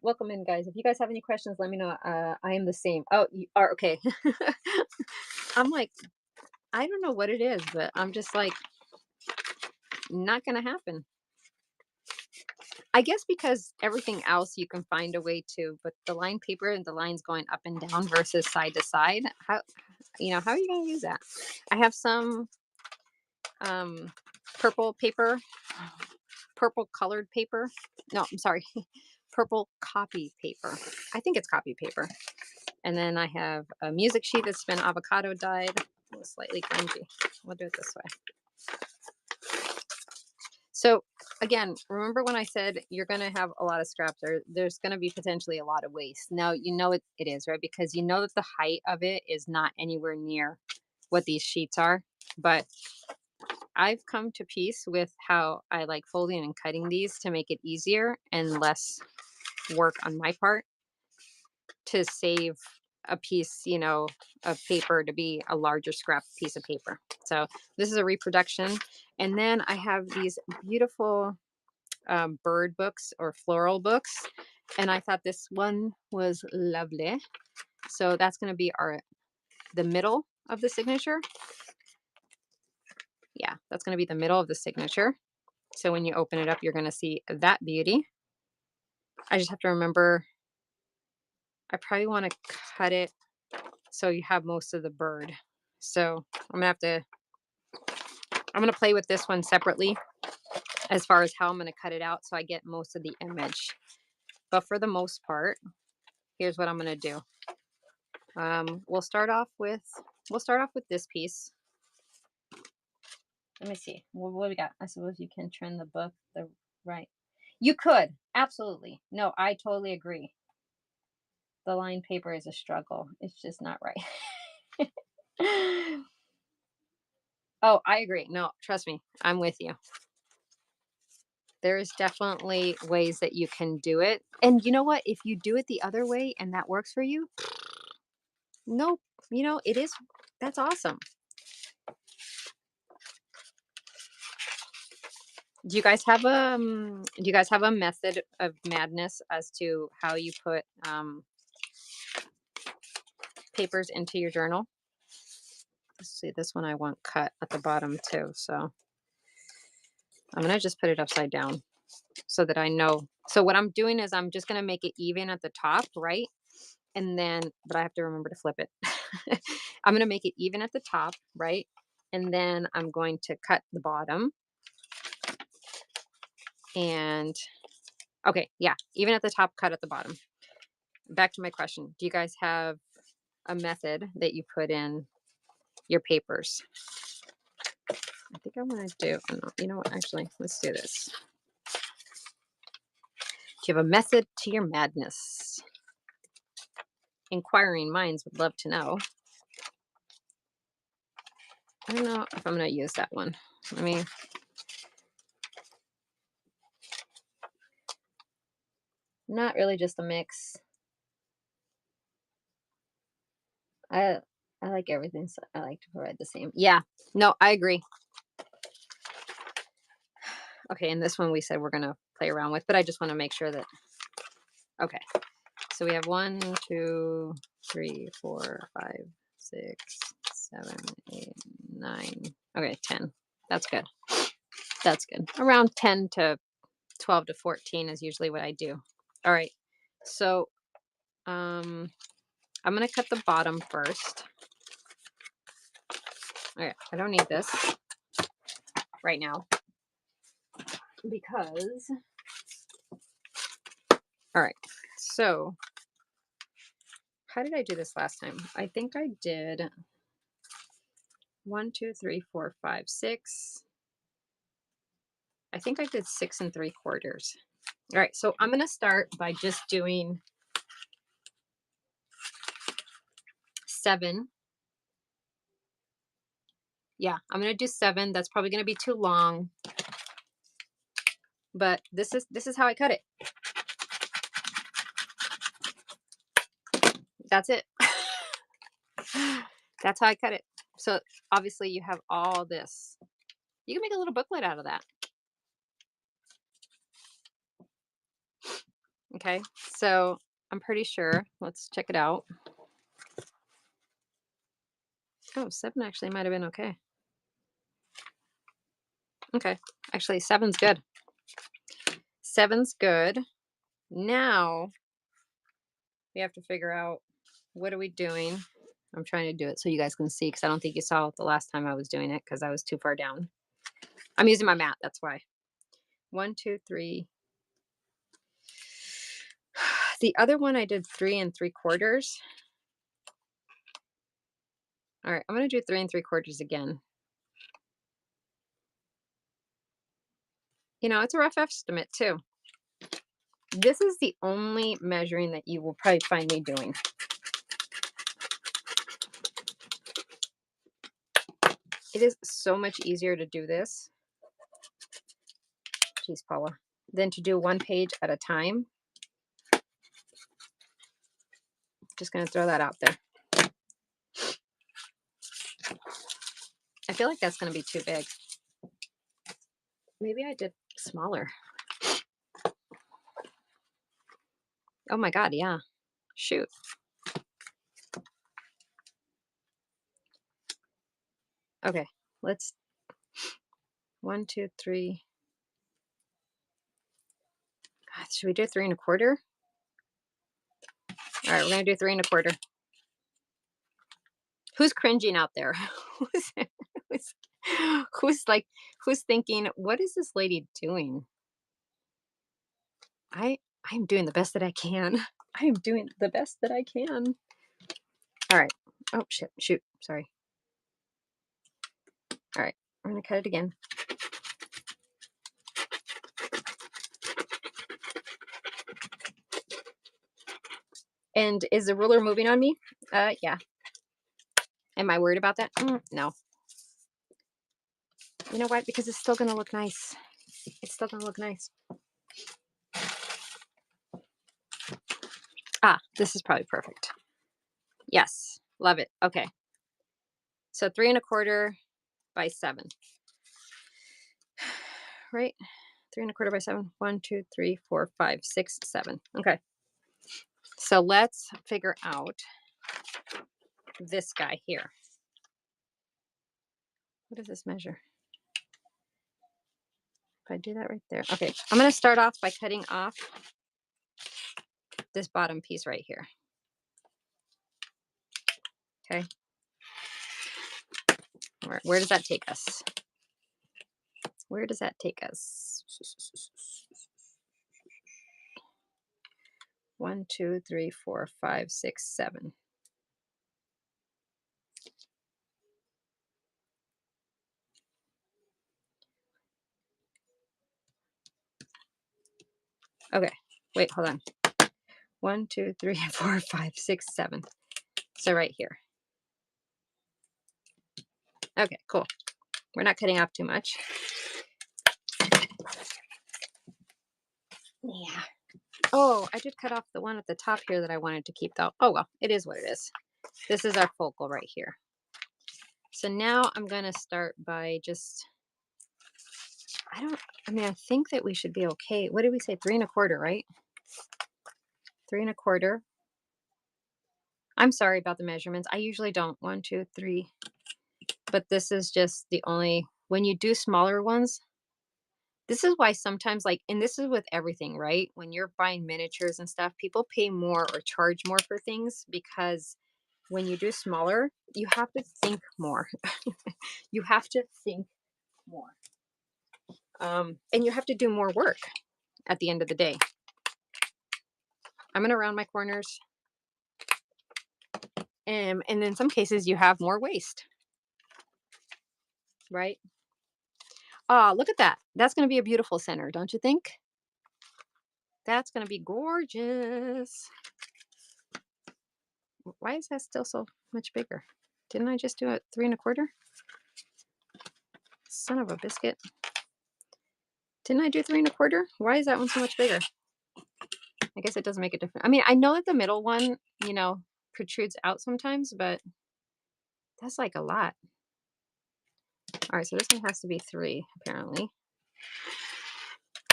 Welcome in, guys. If you guys have any questions, let me know. I am the same. Oh, you are okay. I'm like, I don't know what it is, but I'm just like, not gonna happen. I guess because everything else you can find a way to, but the line paper and the lines going up and down versus side to side, how are you gonna use that? I have some purple paper, purple colored paper. No, I'm sorry, purple copy paper. I think it's copy paper. And then I have a music sheet that's been avocado dyed. Oh, slightly grungy. We'll do it this way. So again, remember when I said you're going to have a lot of scraps, or there's going to be potentially a lot of waste. Now, it is, right? Because you know that the height of it is not anywhere near what these sheets are. But I've come to peace with how I like folding and cutting these to make it easier and less work on my part, to save a piece, of paper to be a larger scrap piece of paper. So this is a reproduction. And then I have these beautiful bird books or floral books. And I thought this one was lovely. So that's going to be the middle of the signature. Yeah, that's going to be the middle of the signature. So when you open it up, you're going to see that beauty. I just have to remember, I probably want to cut it so you have most of the bird. So I'm going to play with this one separately as far as how I'm going to cut it out so I get most of the image. But for the most part, here's what I'm going to do. We'll start off with this piece. Let me see. What do we got? I suppose you can trim the book right. You could. Absolutely. No, I totally agree. The lined paper is a struggle. It's just not right. Oh, I agree. No, trust me. I'm with you. There's definitely ways that you can do it. And you know what? If you do it the other way and that works for you, no, that's awesome. Do you guys have a method of madness as to how you put papers into your journal? Let's see, this one I want cut at the bottom too. So I'm going to just put it upside down so that I know. So what I'm doing is I'm just going to make it even at the top, right? And then, but I have to remember to flip it. I'm going to make it even at the top, right? And then I'm going to cut the bottom. And okay, yeah, even at the top, cut at the bottom. Back to my question. Do you guys have a method that you put in your papers? I think I want to do, you know what, actually, let's do this. Do you have a method to your madness? Inquiring minds would love to know. I don't know if I'm going to use that one. Not really, just a mix. I like everything, so I like to provide the same. Yeah, no, I agree. Okay, and this one we said we're going to play around with, but I just want to make sure that, okay. So we have 1, 2, 3, 4, 5, 6, 7, 8, 9. Okay, 10. That's good. That's good. Around 10 to 12 to 14 is usually what I do. All right. So I'm going to cut the bottom first. All right. I don't need this right now because, all right. So how did I do this last time? I think I did. 1, 2, 3, 4, 5, 6. I think I did 6 3/4. All right, so I'm going to start by just doing 7. Yeah, I'm going to do 7. That's probably going to be too long, but this is how I cut it. That's it. That's how I cut it. So obviously you have all this. You can make a little booklet out of that. Okay, so I'm pretty sure. Let's check it out. Oh, 7 actually might have been okay. Okay, actually 7's good. 7's good. Now we have to figure out what are we doing. I'm trying to do it so you guys can see because I don't think you saw it the last time I was doing it because I was too far down. I'm using my mat, that's why. 1, 2, 3. The other one I did 3 3/4. All right, I'm going to do 3 3/4 again. You know, it's a rough estimate too. This is the only measuring that you will probably find me doing. It is so much easier to do this, geez, Paula, than to do one page at a time. Just going to throw that out there. I feel like that's going to be too big. Maybe I did smaller. Oh my God, yeah. Shoot. Okay, let's 1, 2, 3. God, should we do 3 1/4? All right, we're going to do 3 1/4. Who's cringing out there? who's, who's like, who's thinking, what is this lady doing? I'm doing the best that I can. I am doing the best that I can. All right. Oh, shit. Shoot. Sorry. All right. I'm going to cut it again. And is the ruler moving on me? Yeah. Am I worried about that? No. You know what? Because it's still going to look nice. It's still going to look nice. Ah, this is probably perfect. Yes. Love it. Okay. So 3 1/4 by 7. Right? 3 1/4 by 7. 1, 2, 3, 4, 5, 6, 7. Okay. So let's figure out this guy here. What does this measure? If I do that right there. Okay, I'm going to start off by cutting off this bottom piece right here. Okay. Where does that take us? Where does that take us? 1, 2, 3, 4, 5, 6, 7. Okay, wait, hold on. 1, 2, 3, 4, 5, 6, 7. So right here. Okay, cool. We're not cutting off too much. Yeah. Oh, I did cut off the one at the top here that I wanted to keep though. Oh well, it is what it is. This is our focal right here. So now I'm going to start by just, I think that we should be okay. What did we say? 3 1/4, right? 3 1/4. I'm sorry about the measurements. I usually don't. 1, 2, 3. But this is just the only, when you do smaller ones, this is why sometimes, like, and this is with everything, right? When you're buying miniatures and stuff, people pay more or charge more for things because when you do smaller, you have to think more. You have to think more. And you have to do more work at the end of the day. I'm going to round my corners. And in some cases, you have more waste. right? Ah, look at that. That's going to be a beautiful center, don't you think? That's going to be gorgeous. Why is that still so much bigger? Didn't I just do it 3 1/4? Son of a biscuit. Didn't I do 3 1/4? Why is that one so much bigger? I guess it doesn't make a difference. I mean, I know that the middle one, protrudes out sometimes, but that's like a lot. All right, so this one has to be 3, apparently,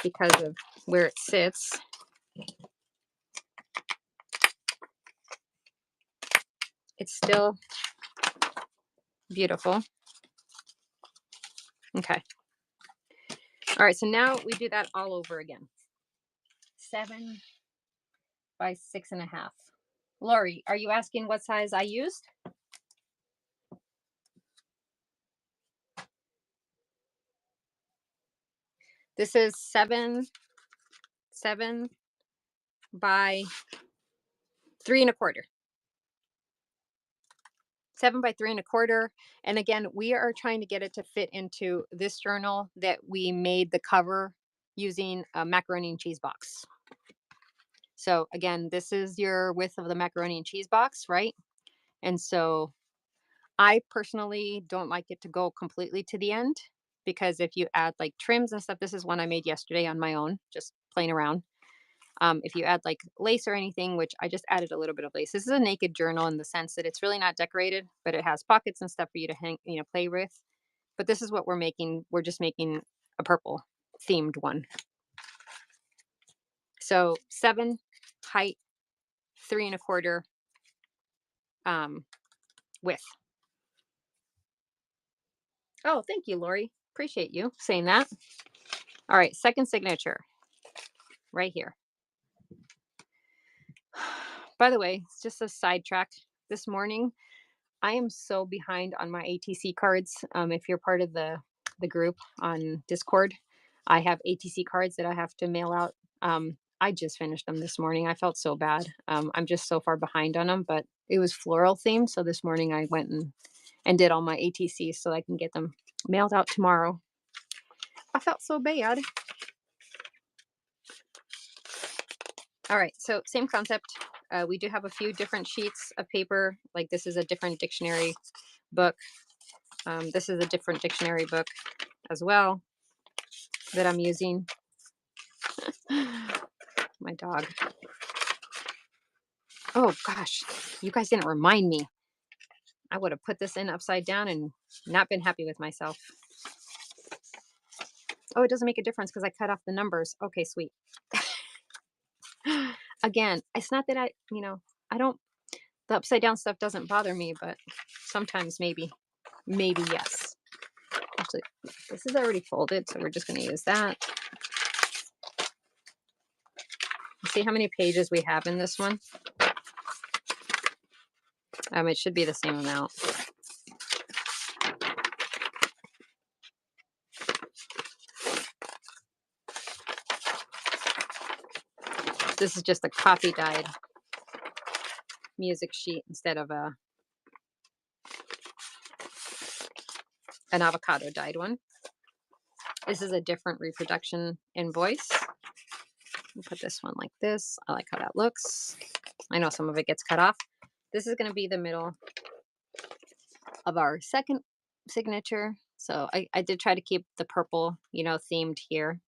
because of where it sits. It's still beautiful. Okay. All right, so now we do that all over again. 7 by 6.5. Lori, are you asking what size I used? This is 7 by 3 1/4. 7 by 3 1/4. And again, we are trying to get it to fit into this journal that we made the cover using a macaroni and cheese box. So again, this is your width of the macaroni and cheese box, right? And so I personally don't like it to go completely to the end, because if you add like trims and stuff, this is one I made yesterday on my own, just playing around. If you add like lace or anything, which I just added a little bit of lace. This is a naked journal in the sense that it's really not decorated, but it has pockets and stuff for you to hang, play with. But this is what we're making. We're just making a purple themed one. So 7 height, 3 1/4 width. Oh, thank you, Lori. Appreciate you saying that. All right, second signature right here. By the way, it's just a sidetrack. This morning, I am so behind on my ATC cards. If you're part of the group on Discord, I have ATC cards that I have to mail out. I just finished them this morning. I felt so bad. I'm just so far behind on them, but it was floral themed. So this morning I went and did all my ATCs so I can get them mailed out tomorrow. I felt so bad. All right, so same concept. We do have a few different sheets of paper. Like this is a different dictionary book. This is a different dictionary book as well that I'm using. My dog. Oh gosh, you guys didn't remind me. I would have put this in upside down and not been happy with myself. Oh, it doesn't make a difference because I cut off the numbers. Okay, sweet. Again, it's not that I don't, the upside down stuff doesn't bother me, but sometimes maybe yes. Actually, this is already folded, so we're just going to use that. See how many pages we have in this one? It should be the same amount. This is just a coffee dyed music sheet instead of an avocado dyed one. This is a different reproduction invoice. We'll put this one like this. I like how that looks. I know some of it gets cut off. This is going to be the middle of our second signature. So I did try to keep the purple, themed here.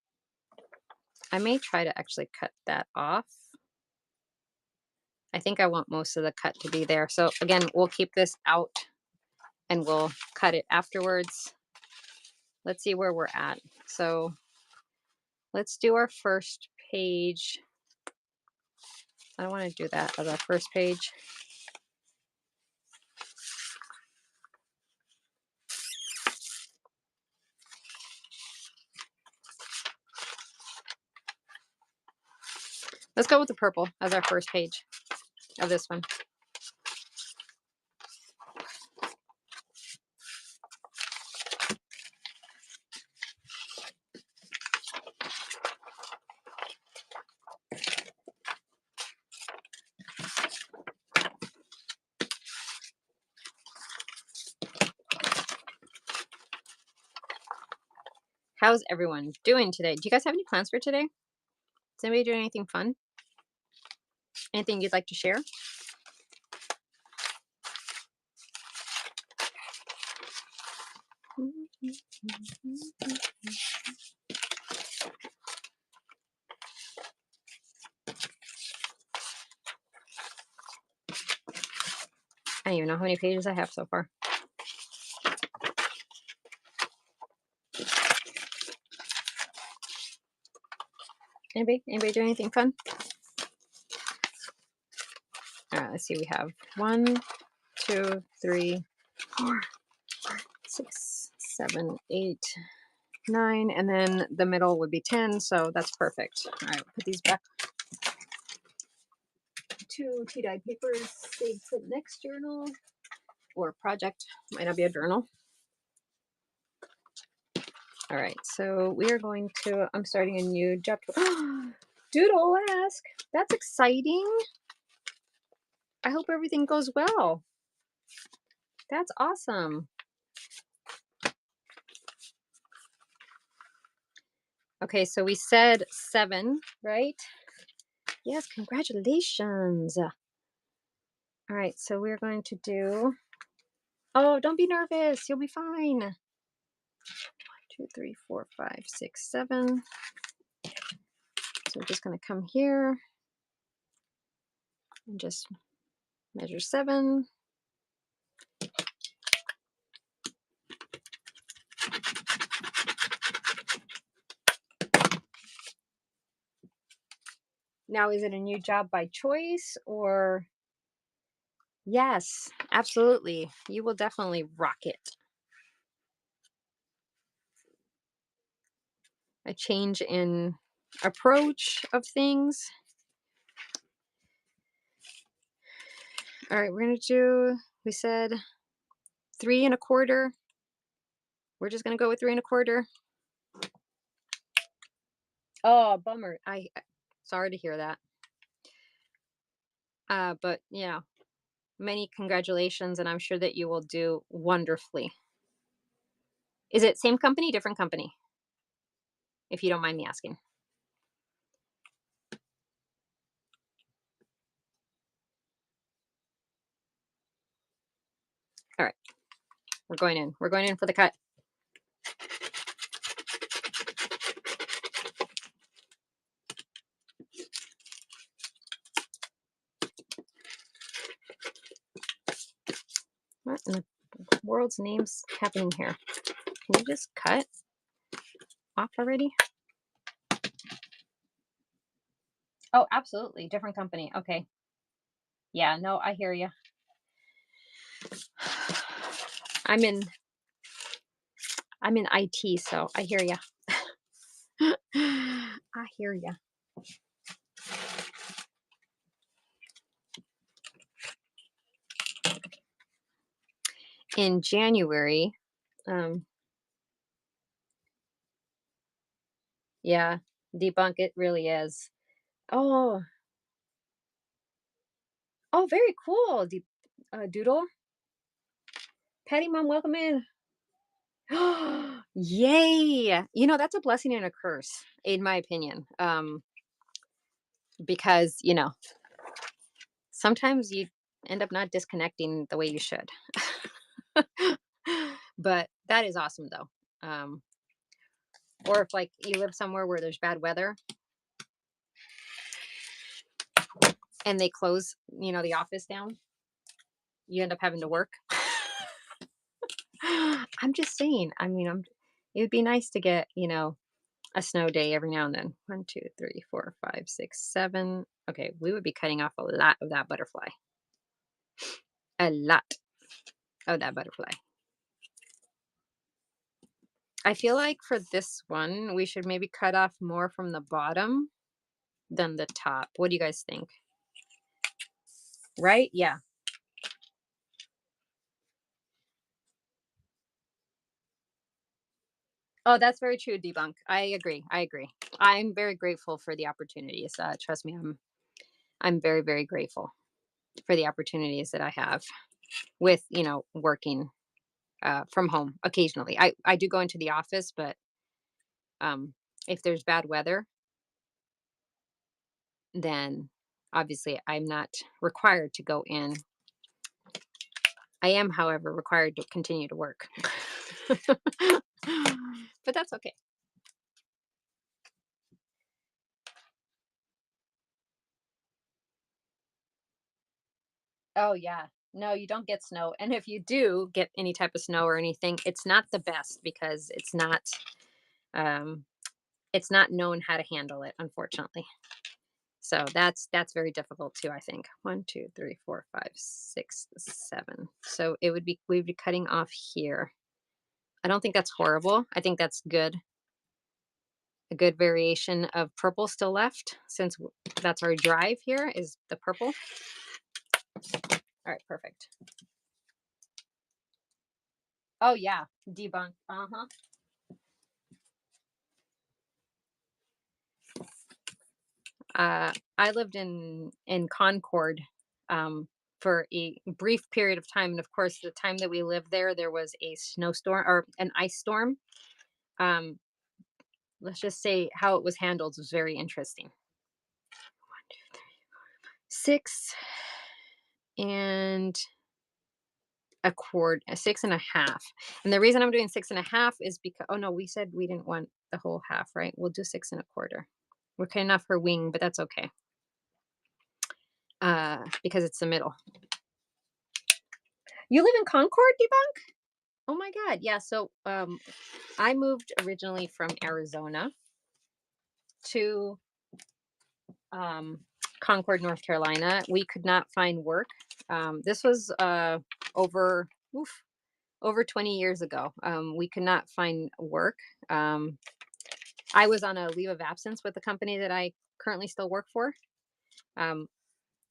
I may try to actually cut that off. I think I want most of the cut to be there. So again, we'll keep this out and we'll cut it afterwards. Let's see where we're at. So let's do our first page. I don't want to do that as our first page. Let's go with the purple as our first page of this one. How's everyone doing today? Do you guys have any plans for today? Is anybody doing anything fun? Anything you'd like to share? I don't even know how many pages I have so far. Anybody doing anything fun? All right, let's see. We have 1, 2, 3, 4, 6, 7, 8, 9, and then the middle would be 10. So that's perfect. All right, put these back. 2 tea-dyed papers saved for the next journal or project. Might not be a journal. All right, so we are going to, I'm starting a new job. Doodle ask. That's exciting. I hope everything goes well. That's awesome. Okay, so we said 7, right? Yes, congratulations. All right, so we're going to do, oh, don't be nervous. You'll be fine. 1, 2, 3, 4, 5, 6, 7. So we're just going to come here and just measure 7. Now, is it a new job by choice or? Yes, absolutely. You will definitely rock it. A change in approach of things. All right, we're going to do, we said 3 1/4. We're just going to go with 3 1/4. Oh, bummer. Sorry to hear that. But yeah, many congratulations, and I'm sure that you will do wonderfully. Is it same company, different company? If you don't mind me asking. All right, we're going in. We're going in for the cut. What in the world's name's happening here? Can you just cut off already? Oh, absolutely. Different company. Okay. Yeah, no, I hear you. I'm in IT, so I hear you. I hear you. In January, yeah, debunk it really is. Oh, oh, very cool. Doodle. Patty Mom, welcome in. Yay. That's a blessing and a curse, in my opinion. Because, sometimes you end up not disconnecting the way you should. But that is awesome though. Or if like you live somewhere where there's bad weather and they close, the office down, you end up having to work. I'm just saying. I mean, it would be nice to get, a snow day every now and then. 1, 2, 3, 4, 5, 6, 7. Okay, we would be cutting off a lot of that butterfly. A lot of that butterfly. I feel like for this one, we should maybe cut off more from the bottom than the top. What do you guys think? Right? Yeah. Oh, that's very true, Debunk. I agree. I'm very grateful for the opportunities. Trust me, I'm very, very grateful for the opportunities that I have with, working from home occasionally. I do go into the office, but If there's bad weather, then obviously I'm not required to go in. I am, however, required to continue to work. But that's okay. Oh, yeah. No, you don't get snow. And if you do get any type of snow or anything, it's not the best because um it's not known how to handle it, unfortunately. So that's very difficult too, I think. One, two, three, four, five, six, seven. So it would be we'd be cutting off here. I don't think that's horrible. I think that's good. A good variation of purple still left since that's our drive here is the purple. All right, perfect. Oh yeah, debunk. Uh-huh. I lived in Concord for a brief period of time, and of course, the time that we lived there, there was a snowstorm or an ice storm. Um, let's just say how it was handled was very interesting. 6 and a quarter, 6.5. And the reason I'm doing 6.5 is because oh no, we said we didn't want the whole half, right? We'll do 6.25. We're cutting off her wing, but that's okay. Because it's the middle. You live in Concord, Debunk? Oh my God. Yeah. So I moved originally from Arizona to um, Concord, North Carolina. We could not find work. This was over over 20 years ago. We could not find work. I was on a leave of absence with the company that I currently still work for. Um,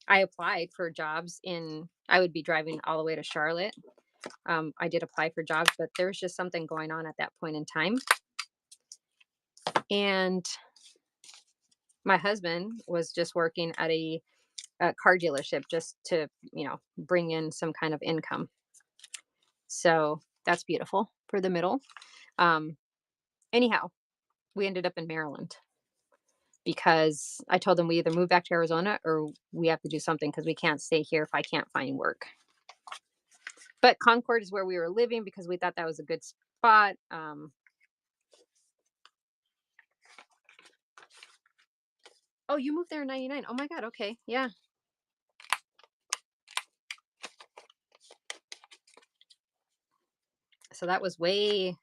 I applied for jobs I would be driving all the way to Charlotte. I did apply for jobs, but there was just something going on at that point in time. And my husband was just working at a car dealership just to, bring in some kind of income. So that's beautiful for the middle. Um, anyhow, we ended up in Maryland because I told them we either move back to Arizona or we have to do something because we can't stay here if I can't find work. But Concord is where we were living because we thought that was a good spot. Oh, you moved there in 99. Oh my God. Okay. Yeah. So that was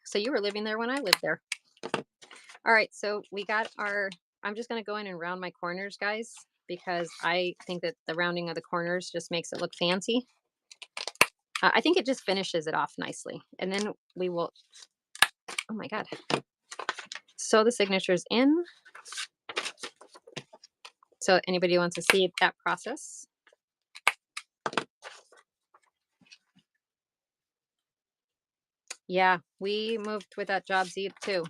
so you were living there when I lived there. All right. So I'm just going to go in and round my corners, guys, because I think that the rounding of the corners just makes it look fancy. I think it just finishes it off nicely. And then we will, oh my God. Sew the signatures in. So anybody who wants to see that process. Yeah, we moved with that job Z too.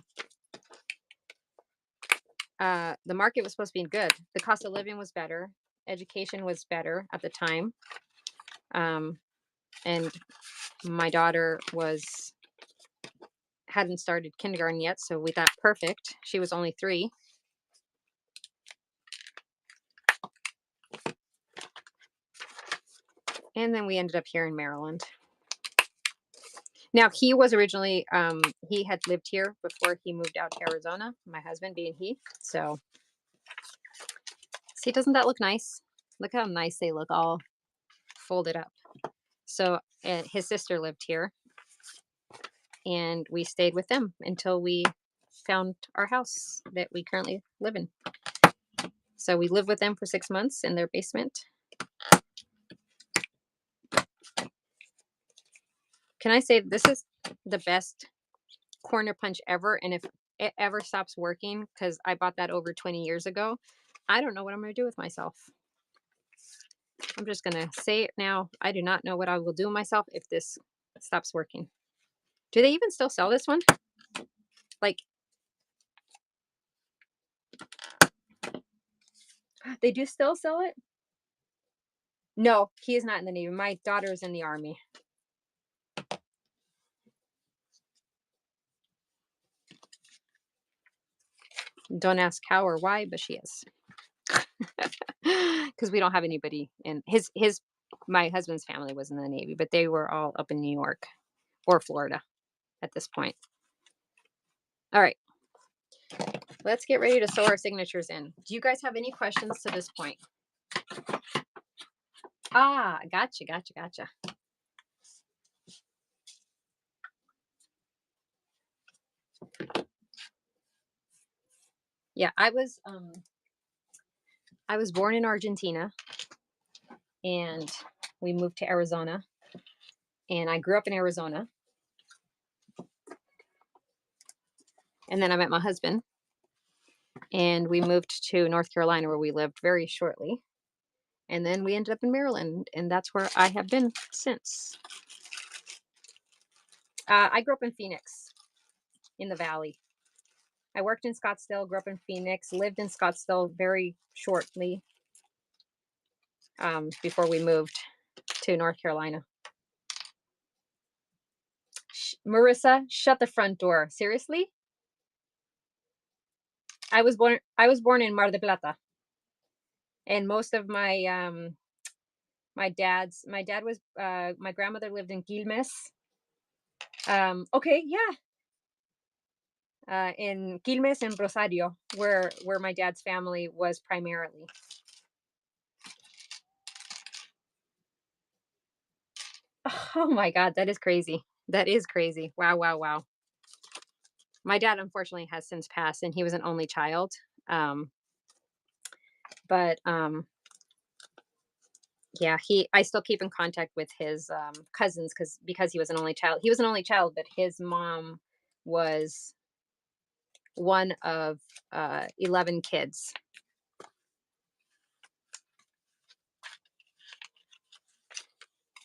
The market was supposed to be good. The cost of living was better. Education was better at the time. And my daughter hadn't started kindergarten yet, so we thought perfect. She was only 3. And then we ended up here in Maryland. Now he was originally he had lived here before he moved out to Arizona, my husband being he. So see, doesn't that look nice? Look how nice they look all folded up. So his sister lived here and we stayed with them until we found our house that we currently live in. So we lived with them for 6 months in their basement. Can I say this is the best corner punch ever? And if it ever stops working, because I bought that over 20 years ago, I don't know what I'm going to do with myself. I'm just going to say it now. I do not know what I will do with myself if this stops working. Do they even still sell this one? Like, they do still sell it? No, he is not in the Navy. My daughter is in the Army. Don't ask how or why, but she is. Because we don't have anybody in his my husband's family was in the Navy, but they were all up in New York or Florida at this point. All right, let's get ready to sew our signatures in. Do you guys have any questions to this point? Ah, gotcha. Yeah, I was born in Argentina and we moved to Arizona and I grew up in Arizona. And then I met my husband and we moved to North Carolina where we lived very shortly. And then we ended up in Maryland and that's where I have been since. I grew up in Phoenix in the Valley. I worked in Scottsdale, grew up in Phoenix, lived in Scottsdale very shortly before we moved to North Carolina. Marissa, shut the front door. Seriously? I was born in Mar del Plata. And most of my my dad was my grandmother lived in Quilmes. Okay, yeah. In Quilmes and Rosario, where my dad's family was primarily. Oh my God, that is crazy. That is crazy. Wow. My dad unfortunately has since passed, and he was an only child. Um, but yeah, I still keep in contact with his cousins because he was an only child. He was an only child, but his mom was one of 11 kids.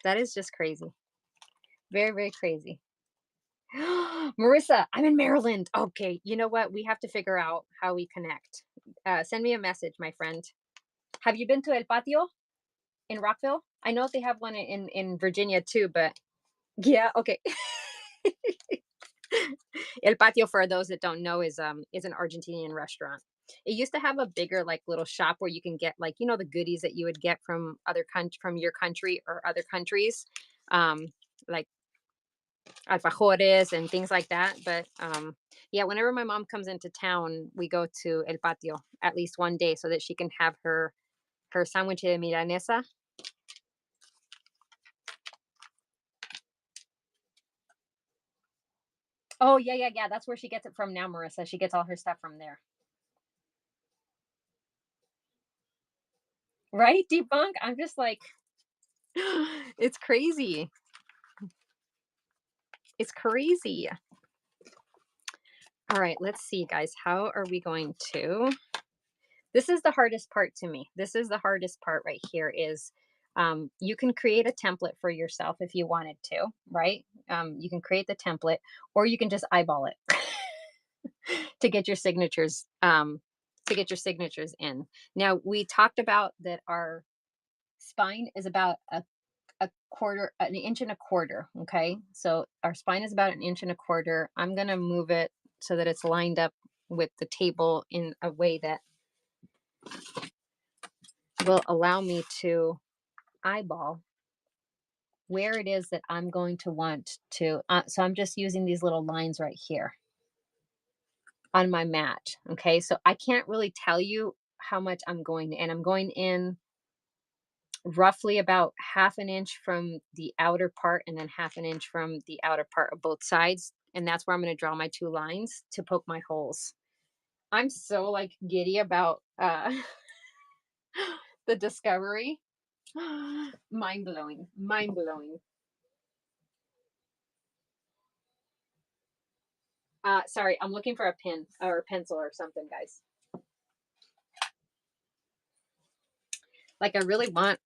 That is just crazy. Very crazy. Marissa, I'm in Maryland. Okay, you know what? We have to figure out how we connect. Send me a message, my friend. Have you been to El Patio in Rockville? I know they have one in Virginia too, but yeah, okay. El Patio, for those that don't know, is an Argentinian restaurant. It used to have a bigger like little shop where you can get like the goodies that you would get from from your country or other countries, like alfajores and things like that. But yeah, whenever my mom comes into town, we go to El Patio at least one day so that she can have her sándwich de milanesa. Oh yeah. That's where she gets it from now, Marissa. She gets all her stuff from there. Right? Debunk. I'm just like, it's crazy. It's crazy. All right, let's see, guys. How are we going to? This is the hardest part to me. This is the hardest part right here is you can create a template for yourself if you wanted to, right? You can create the template or you can just eyeball it to get your signatures in. Now, we talked about that our spine is about a quarter, an inch and a quarter. Okay. So our spine is about an inch and a quarter. I'm going to move it so that it's lined up with the table in a way that will allow me to eyeball where it is that I'm going to want to. So I'm just using these little lines right here on my mat. Okay. So I can't really tell you how much I'm going in. I'm going in roughly about half an inch from the outer part and then half an inch from the outer part of both sides. And that's where I'm going to draw my two lines to poke my holes. I'm so like giddy about the discovery. Mind blowing. Mind blowing. Sorry, I'm looking for a pen or a pencil or something, guys. Like I really want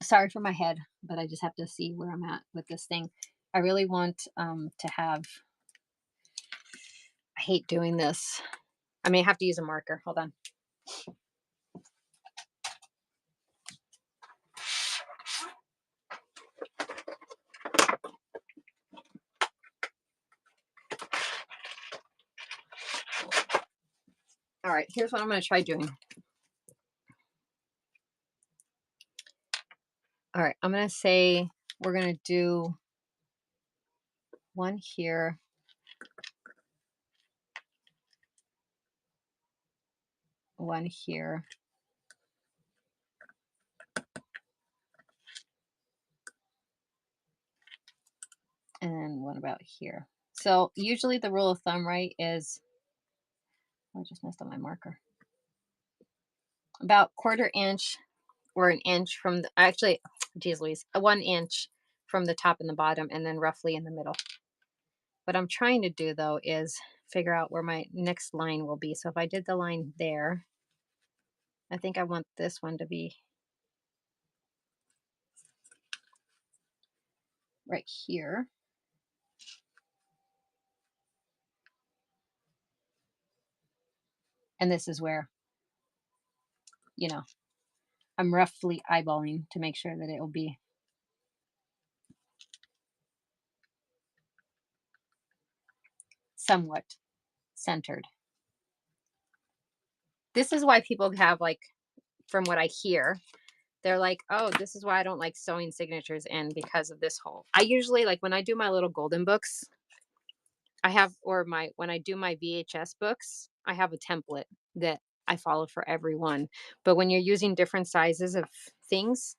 sorry for my head, but I just have to see where I'm at with this thing. I really want to have, I hate doing this. I may have to use a marker. Hold on. right, here's what I'm going to try doing. All right, I'm going to say we're going to do one here, one here, and then one about here. So usually the rule of thumb, right, is, I just messed up my marker. About 1/4 inch or an inch from the, actually, geez Louise, 1 inch from the top and the bottom, and then roughly in the middle. What I'm trying to do though is figure out where my next line will be. So if I did the line there, I think I want this one to be right here. And this is where, you know, I'm roughly eyeballing to make sure that it will be somewhat centered. This is why people have, like, from what I hear, they're like, oh, this is why I don't like sewing signatures in, because of this hole. I usually, like, when I do my little golden books, I have, or my, when I do my VHS books, I have a template that I follow for every one. But when you're using different sizes of things,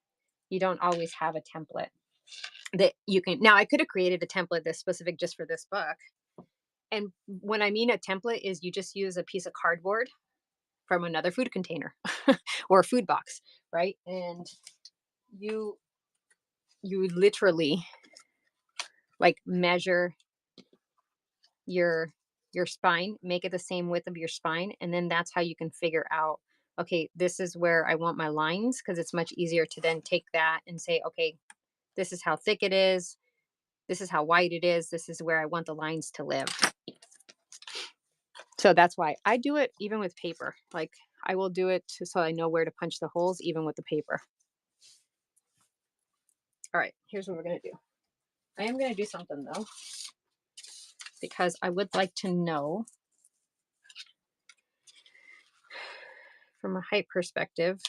you don't always have a template that you can. Now, I could have created a template that's specific just for this book. And when I mean a template is you just use a piece of cardboard from another food container or a food box, right? And you literally, like, measure your spine, make it the same width of your spine, and then that's how you can figure out, okay, this is where I want my lines, because it's much easier to then take that and say, okay, this is how thick it is, this is how wide it is, this is where I want the lines to live. So that's why I do it even with paper. Like, I will do it so I know where to punch the holes even with the paper. All right, here's what we're going to do. I am going to do something though, because I would like to know from a height perspective.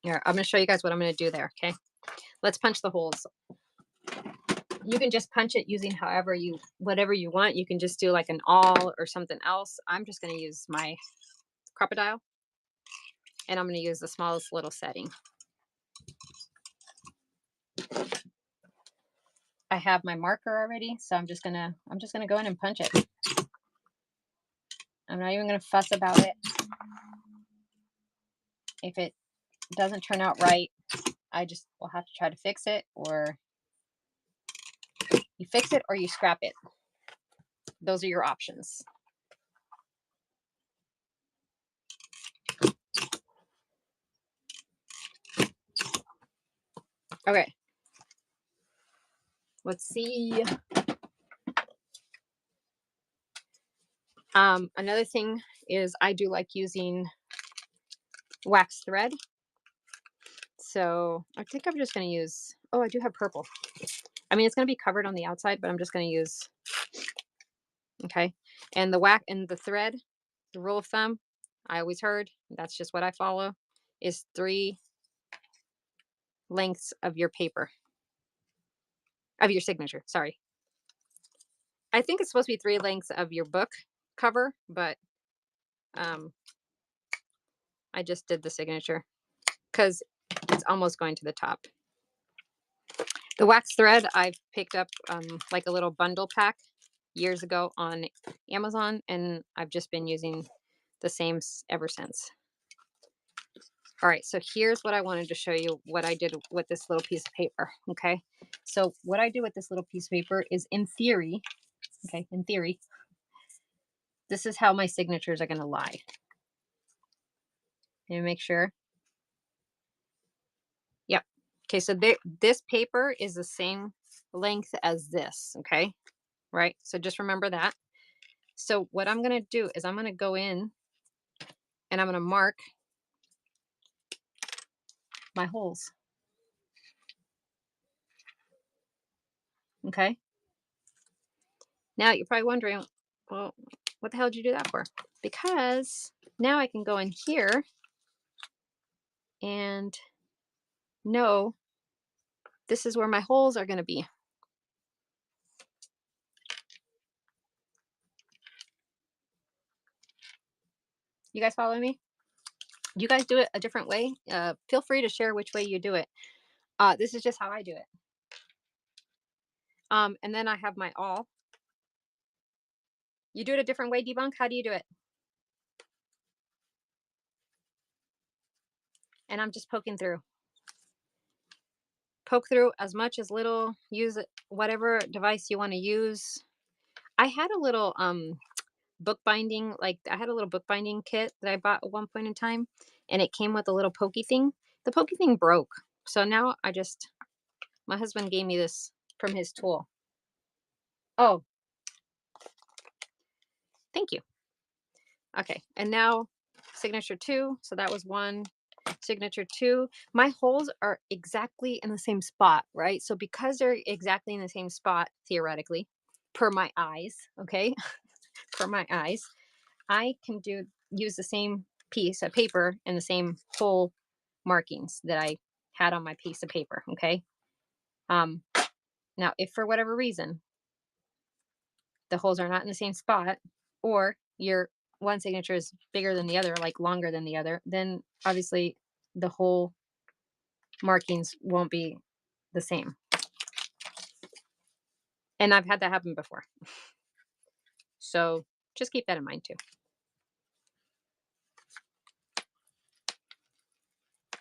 Here, I'm going to show you guys what I'm going to do there. Okay, let's punch the holes. You can just punch it using however you, whatever you want. You can just do like an awl or something else. I'm just going to use my Crop-A-Dile, and I'm going to use the smallest little setting. I have my marker already, so I'm just gonna go in and punch it. I'm not even gonna fuss about it. If it doesn't turn out right, I just will have to try to fix it, or you fix it or you scrap it. Those are your options. Okay. Let's see. Another thing is I do like using wax thread. So I think I'm just going to use, oh, I do have purple. I mean, it's going to be covered on the outside, but I'm just going to use, okay. And the wax and the thread, the rule of thumb, I always heard, that's just what I follow, is 3 lengths of your paper, of your signature. Sorry. I think it's supposed to be 3 lengths of your book cover, but I just did the signature because it's almost going to the top. The wax thread I've picked up like a little bundle pack years ago on Amazon, and I've just been using the same ever since. All right, so here's what I wanted to show you, what I did with this little piece of paper, okay? So what I do with this little piece of paper is, in theory, okay, in theory, this is how my signatures are going to lie. Let me make sure. Yep. Okay, so this paper is the same length as this, okay? Right? So just remember that. So what I'm going to do is I'm going to go in and I'm going to mark my holes. Okay. Now you're probably wondering, well, what the hell did you do that for? Because now I can go in here and know this is where my holes are going to be. You guys follow me? You guys do it a different way? Feel free to share which way you do it. This is just how I do it. And then I have my awl. You do it a different way, Debunk? How do you do it? And I'm just poking through. Poke through as much as little. Use it, whatever device you want to use. I had a little bookbinding, like I had a little bookbinding kit that I bought at one point in time, and it came with a little pokey thing. The pokey thing broke, so now my husband gave me this from his tool. Oh, thank you. Okay, and now signature 2. So that was 1. Signature 2. My holes are exactly in the same spot, right? So because they're exactly in the same spot, theoretically, per my eyes, okay, per my eyes, I can use the same piece of paper and the same hole markings that I had on my piece of paper, okay? Um, Now, if for whatever reason the holes are not in the same spot, or your one signature is bigger than the other, like longer than the other, then obviously the hole markings won't be the same. And I've had that happen before. So just keep that in mind too.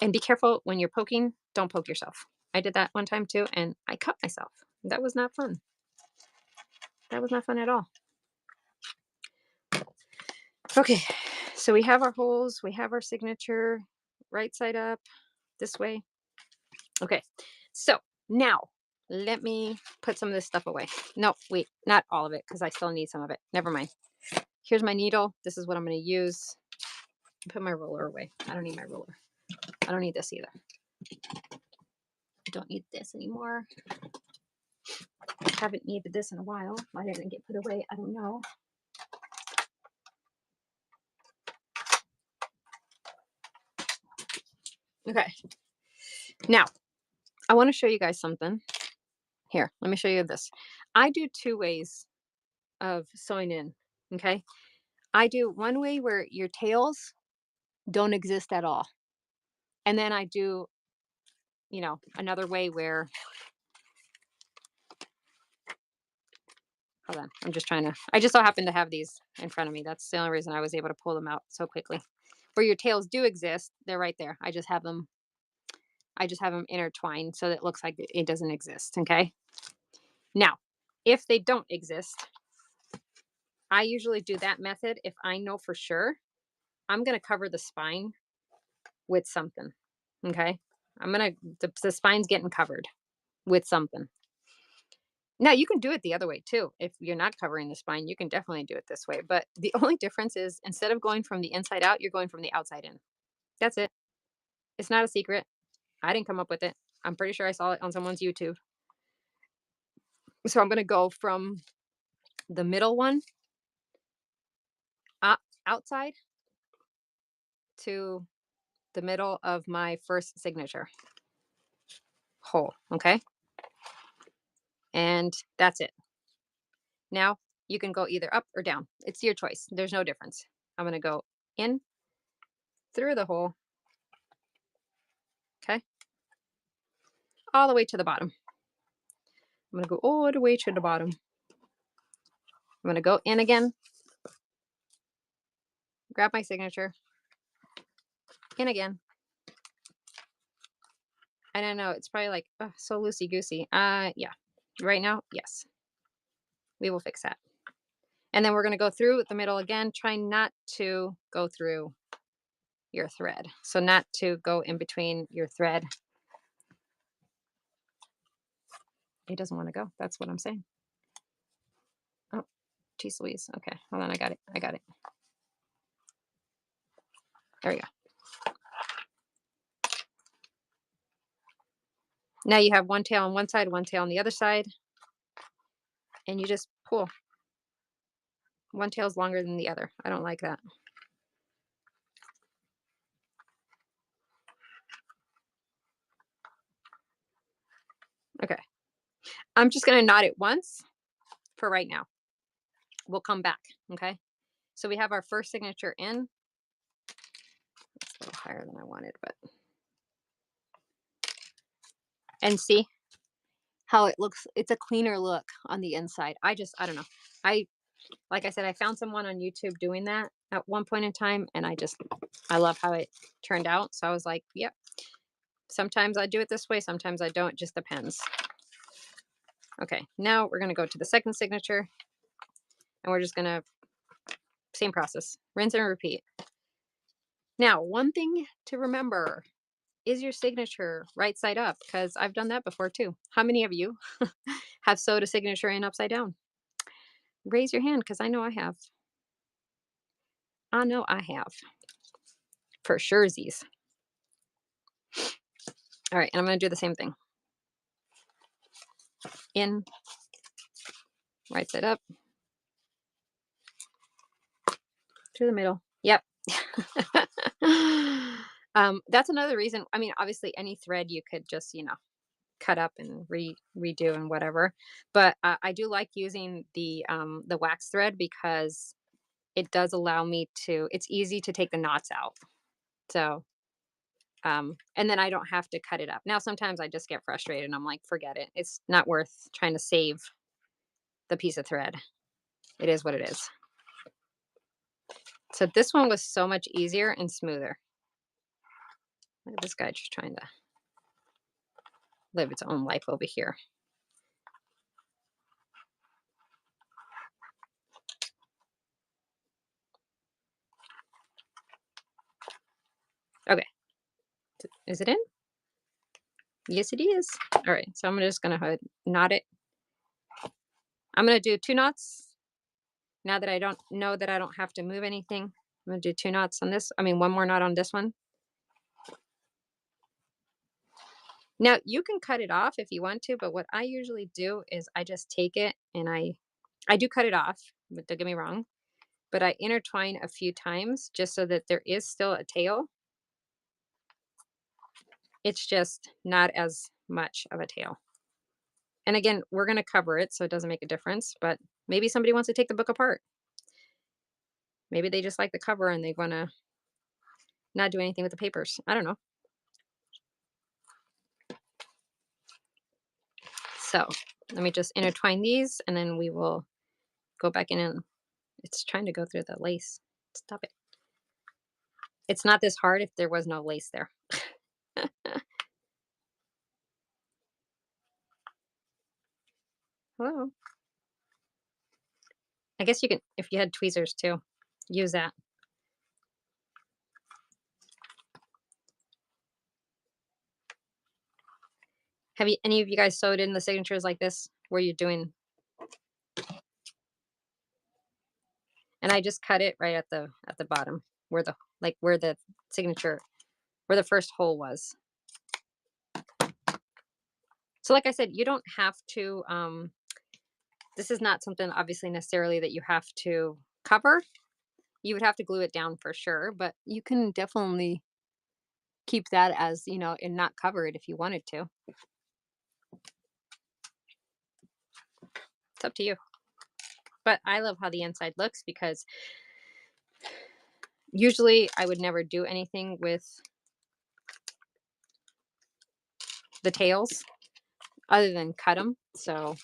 And be careful when you're poking, don't poke yourself. I did that one time too, and I cut myself. That was not fun. That was not fun at all. Okay, so we have our holes, we have our signature, right side up, this way. Okay, so now let me put some of this stuff away. No, wait, not all of it, because I still need some of it. Never mind. Here's my needle. This is what I'm going to use. Put my roller away. I don't need my roller. I don't need this either. I don't need this anymore. I haven't needed this in a while. Why didn't it get put away? I don't know. Okay. Now, I want to show you guys something. Here, let me show you this. I do 2 ways of sewing in, okay? I do one way where your tails don't exist at all. And then I do, another way where, hold on, I'm just trying to, I just so happen to have these in front of me. That's the only reason I was able to pull them out so quickly. Where your tails do exist, they're right there. I just have them intertwined so that it looks like it doesn't exist, okay? Now, if they don't exist, I usually do that method if I know for sure I'm going to cover the spine with something, okay? The spine's getting covered with something. Now, you can do it the other way too. If you're not covering the spine, you can definitely do it this way. But the only difference is instead of going from the inside out, you're going from the outside in. That's it. It's not a secret. I didn't come up with it. I'm pretty sure I saw it on someone's YouTube. So I'm going to go from the middle one outside to the middle of my first signature hole. Okay. And that's it. Now you can go either up or down. It's your choice. There's no difference. I'm going to go in through the hole. Okay. All the way to the bottom. I'm going to go all the way to the bottom. I'm going to go in again. Grab my signature. In again. I don't know. It's probably like so loosey goosey. Yeah. Right now, yes. We will fix that. And then we're going to go through the middle again. Try not to go through your thread. So not to go in between your thread. It doesn't want to go. That's what I'm saying. Oh, geez Louise. Okay, hold on. I got it. I got it. There we go. Now you have one tail on one side, one tail on the other side. and you just pull. One tail's longer than the other. I don't like that. Okay. I'm just going to knot it once for right now. We'll come back. Okay. So we have our first signature in. It's a little higher than I wanted, but. And see how it looks. It's a cleaner look on the inside. I don't know. I, like I said, I found someone on YouTube doing that at one point in time, and I love how it turned out. So I was like, yep. Sometimes I do it this way, sometimes I don't. It just depends. Okay, now we're going to go to the second signature, and we're just going to, same process, rinse and repeat. Now, one thing to remember is your signature right side up, because I've done that before too. How many of you have sewed a signature in upside down? Raise your hand, because I know I have. I know I have. For surezies. All right, and I'm going to do the same thing. In, right side up, to the middle. Yep. That's another reason. I mean, obviously, any thread you could just, cut up and redo and whatever. But I do like using the wax thread because it does allow me to. It's easy to take the knots out. So, and then I don't have to cut it up. Now, sometimes I just get frustrated and I'm like, forget it. It's not worth trying to save the piece of thread. It is what it is. So this one was so much easier and smoother. Look at this guy just trying to live its own life over here. Okay. Is it in? Yes, it is. All right. So I'm just going to knot it. I'm going to do 2 knots. Now that I don't know that I don't have to move anything, I'm going to do 2 knots on this. I mean, 1 more knot on this one. Now, you can cut it off if you want to, but what I usually do is I just take it and I do cut it off, but don't get me wrong, but I intertwine a few times just so that there is still a tail. It's just not as much of a tail. And again, we're going to cover it, so it doesn't make a difference, but maybe somebody wants to take the book apart. Maybe they just like the cover and they want to not do anything with the papers. I don't know. So let me just intertwine these and then we will go back in and it's trying to go through the lace. Stop it. It's not this hard if there was no lace there. Hello. I guess you can, if you had tweezers too, use that. Have you, any of you guys sewed in the signatures like this where you're doing, and I just cut it right at the bottom where the signature, where the first hole was. So like I said, you don't have to, this is not something obviously necessarily that you have to cover. You would have to glue it down for sure, but you can definitely keep that as, and not cover it if you wanted to. It's up to you. But I love how the inside looks because usually I would never do anything with the tails other than cut them. So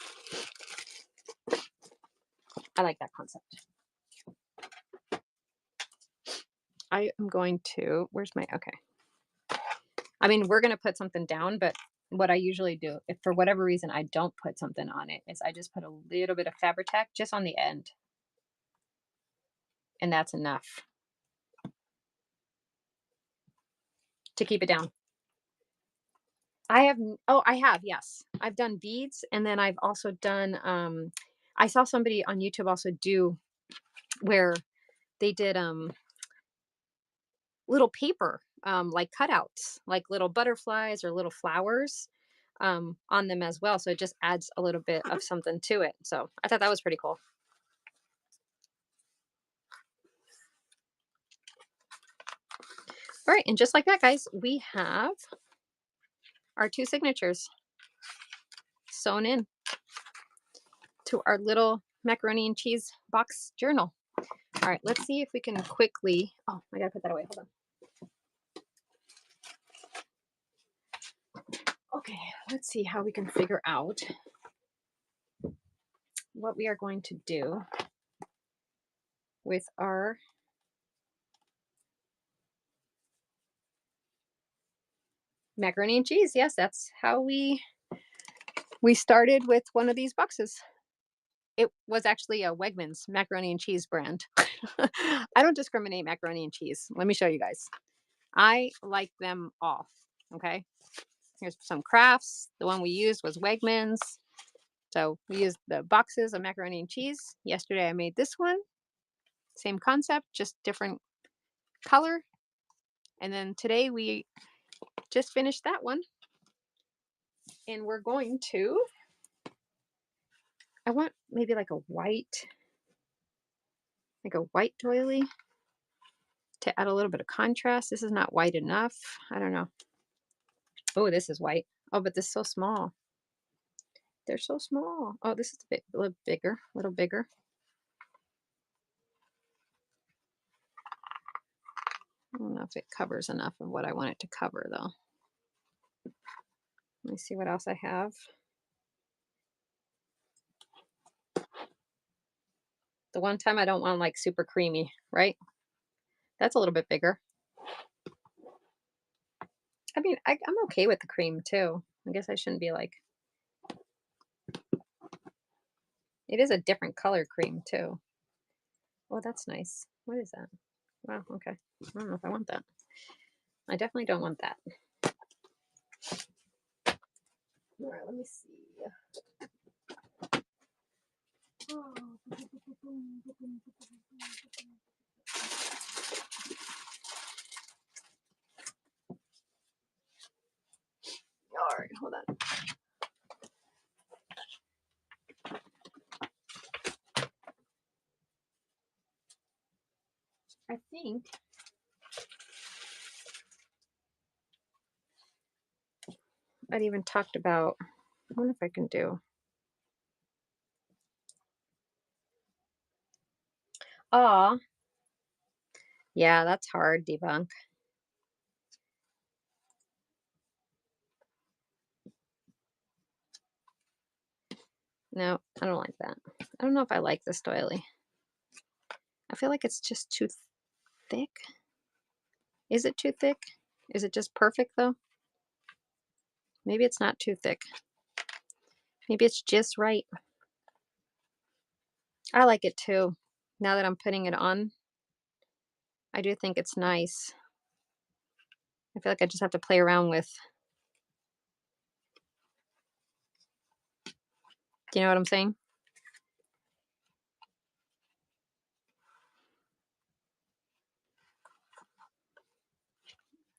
I like that concept. I am going to, where's my, okay. I mean, we're going to put something down, but what I usually do, if for whatever reason I don't put something on it, is I just put a little bit of Fabri-Tac just on the end. And that's enough to keep it down. I have, yes. I've done beads, and then I've also done, I saw somebody on YouTube also do where they did little paper, like cutouts, like little butterflies or little flowers. on them as well. So it just adds a little bit of something to it. So I thought that was pretty cool. All right, and just like that, guys, we have our 2 signatures sewn in to our little macaroni and cheese box journal. All right, let's see if we can quickly. Oh, I gotta put that away. Hold on. Okay, let's see how we can figure out what we are going to do with our macaroni and cheese. Yes, that's how we started with one of these boxes. It was actually a Wegmans macaroni and cheese brand. I don't discriminate macaroni and cheese. Let me show you guys. I like them all. Okay. Here's some crafts. The one we used was Wegmans. So we used the boxes of macaroni and cheese. Yesterday I made this one. Same concept, just different color. And then today we just finished that one. And we're going to, I want maybe like a white doily to add a little bit of contrast. This is not white enough. I don't know. Oh, this is white. Oh, but this is so small. They're so small. Oh, this is a little bigger, a little bigger. I don't know if it covers enough of what I want it to cover, though. Let me see what else I have. The one time I don't want like super creamy, right? That's a little bit bigger. I mean, I'm okay with the cream too. I guess I shouldn't be like, it is a different color cream too. Oh, that's nice. What is that? Wow, okay. I don't know if I want that. I definitely don't want that. All right, let me see. Oh. All right, hold on. I think I'd even talked about, I wonder if I can do. Oh, yeah, that's hard, debunk. No, I don't like that. I don't know if I like this doily. I feel like it's just too thick. Is it too thick? Is it just perfect though? Maybe it's not too thick. Maybe it's just right. I like it too. Now that I'm putting it on, I do think it's nice. I feel like I just have to play around with. Do you know what I'm saying?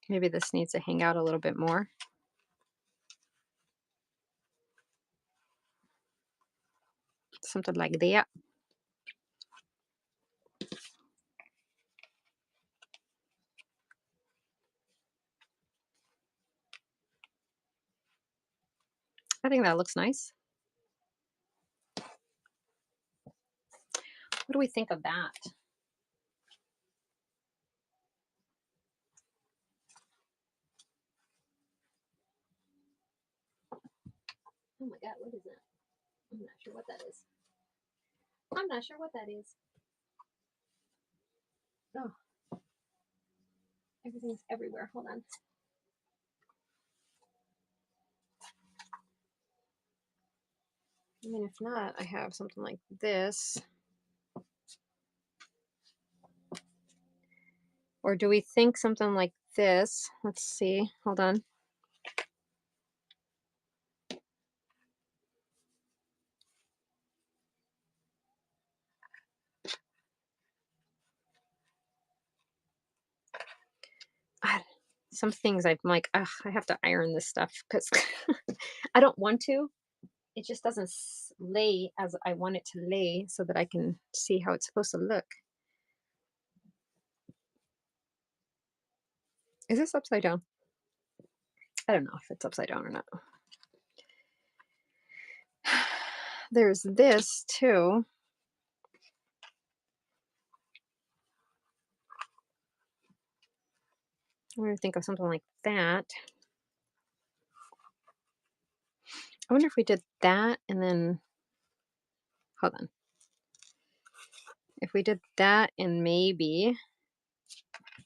Maybe this needs to hang out a little bit more. Something like that. I think that looks nice. What do we think of that? Oh my God, what is that? I'm not sure what that is. I'm not sure what that is. Oh, everything's everywhere. Hold on. I mean, if not, I have something like this. Or do we think something like this? Let's see. Hold on. some things I'm like, ugh, I have to iron this stuff because I don't want to. It just doesn't lay as I want it to lay so that I can see how it's supposed to look. Is this upside down? I don't know if it's upside down or not. There's this too. I'm gonna think of something like that. I wonder if we did that and then hold on. If we did that and maybe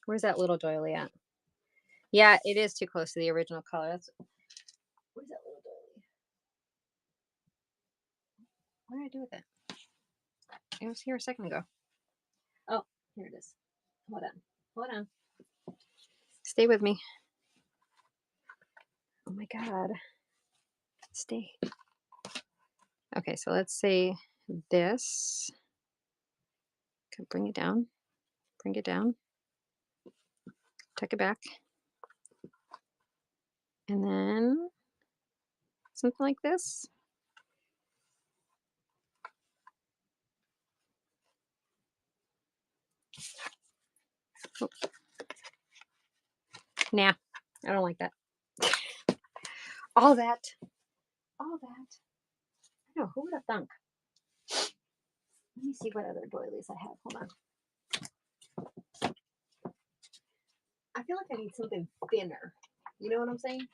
where's that little doily at? Yeah, it is too close to the original color. Where's that little doily? What did I do with it? It was here a second ago. Oh, here it is. Hold on. Hold on. Stay with me. Oh my God. Stay. Okay, so let's say this. Okay, bring it down. Bring it down. Tuck it back. And then something like this. Oh. Nah, I don't like that. All that. All that. I know, who would have thunk? Let me see what other doilies I have. Hold on. I feel like I need something thinner. You know what I'm saying?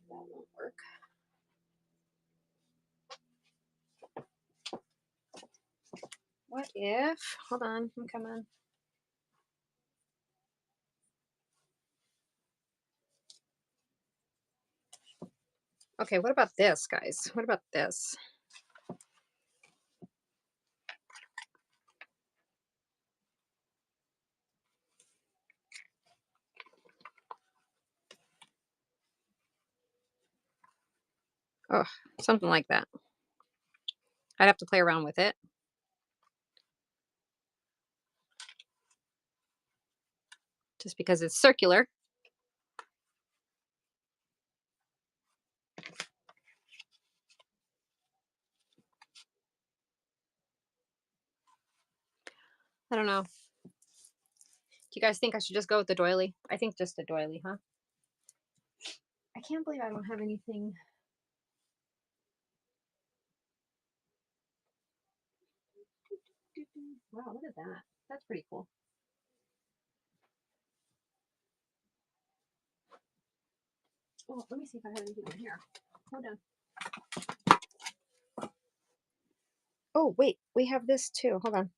That won't work. What if, hold on, I'm coming. Okay, what about this, guys? What about this? Oh, something like that. I'd have to play around with it. Just because it's circular. I don't know. Do you guys think I should just go with the doily? I think just a doily, huh? I can't believe I don't have anything. Wow, look at that. That's pretty cool. Oh, let me see if I have anything in here. Hold on. Oh, wait, we have this too. Hold on.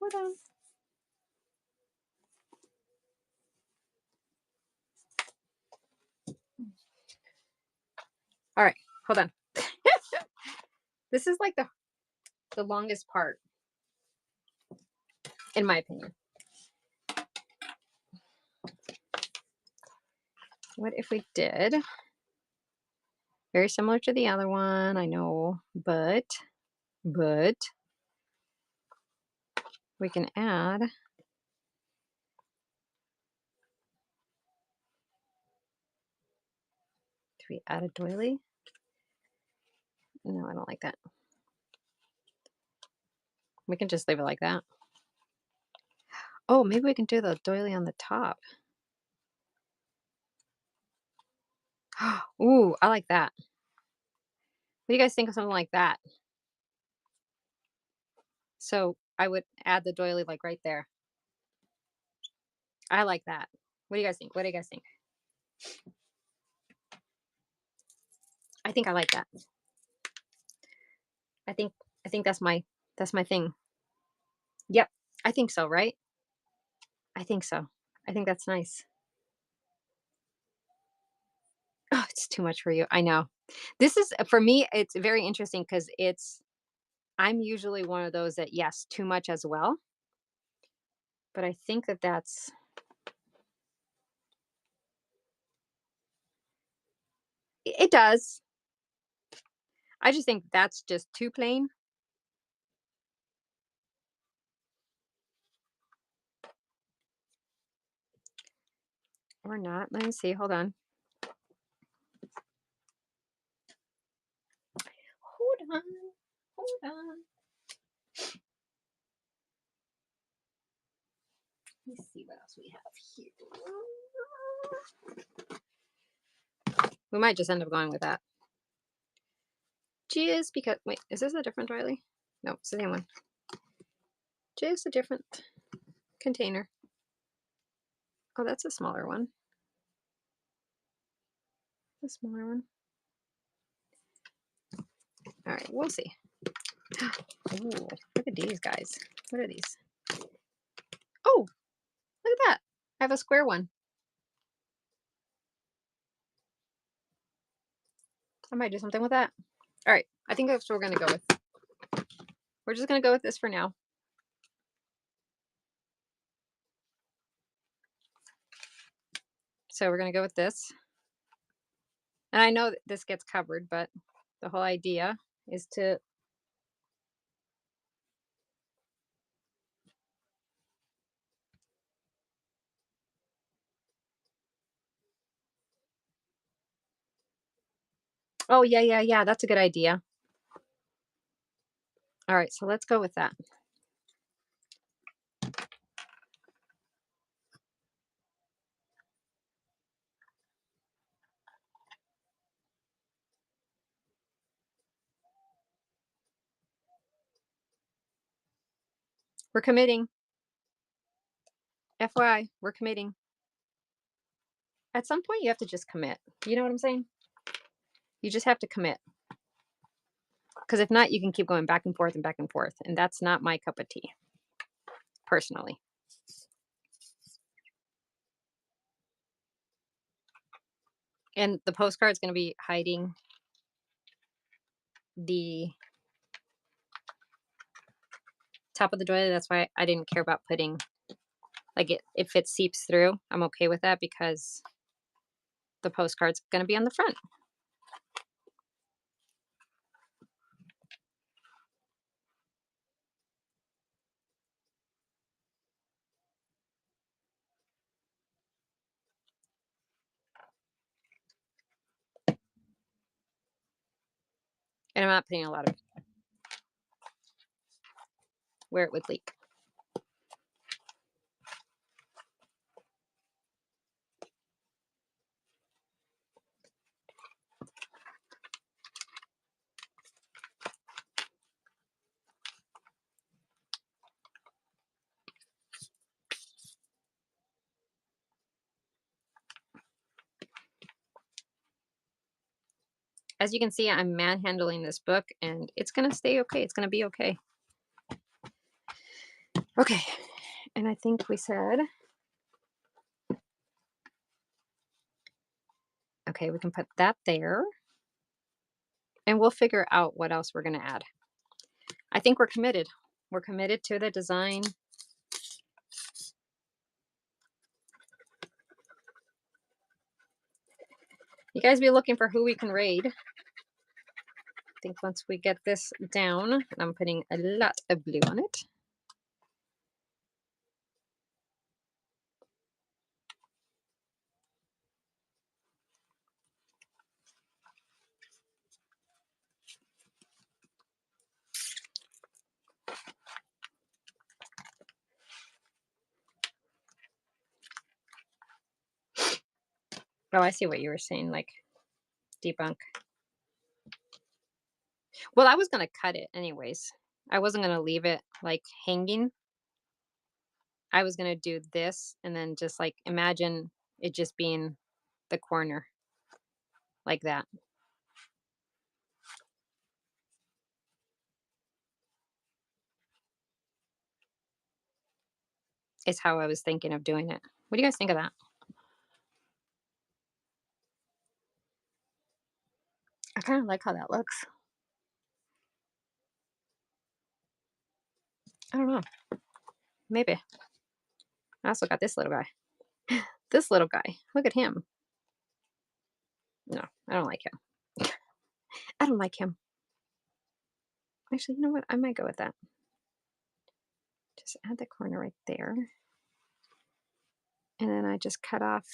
Hold on. All right, hold on. This is like the longest part, in my opinion. What if we did? Very similar to the other one, I know, but we can add. Do we add a doily? No, I don't like that. We can just leave it like that. Oh, maybe we can do the doily on the top. Ooh, I like that. What do you guys think of something like that? So I would add the doily like right there. I like that. What do you guys think? What do you guys think? I think I like that. I think that's my thing. Yep. I think so, right? I think so. I think that's nice. Oh, it's too much for you. I know. This is for me, it's very interesting because I'm usually one of those that, yes, too much as well, but I think that that's it does. I just think that's just too plain. Or not. Let me see. Hold on. Hold on. Hold on. Let me see what else we have here. We might just end up going with that. Just because, wait, is this a different Riley? No, it's the same one. Just a different container. Oh, that's a smaller one. A smaller one. All right, we'll see. Ooh, look at these guys. What are these? Oh, look at that. I have a square one. I might do something with that. All right, I think that's what we're going to go with. We're just going to go with this for now. So we're going to go with this. And I know that this gets covered, but the whole idea is to oh, yeah. That's a good idea. All right, so let's go with that. We're committing. FYI, we're committing. At some point, you have to just commit. You know what I'm saying? You just have to commit. Because if not, you can keep going back and forth and back and forth. And that's not my cup of tea, personally. And the postcard is going to be hiding the top of the doily. That's why I didn't care about putting, like, if it seeps through, I'm okay with that because the postcard's going to be on the front. And I'm not putting a lot of where it would leak. As you can see, I'm manhandling this book and it's going to stay okay. It's going to be okay. Okay. And I think we said, okay, we can put that there and we'll figure out what else we're going to add. I think we're committed. We're committed to the design. You guys be looking for who we can raid. I think once we get this down, I'm putting a lot of blue on it. Oh, I see what you were saying, like debunk. Well, I was going to cut it anyways. I wasn't going to leave it like hanging. I was going to do this and then just like imagine it just being the corner like that. Is how I was thinking of doing it. What do you guys think of that? I kind of like how that looks. I don't know. Maybe. I also got this little guy. This little guy. Look at him. No, I don't like him. I don't like him. Actually, you know what? I might go with that. Just add the corner right there. And then I just cut off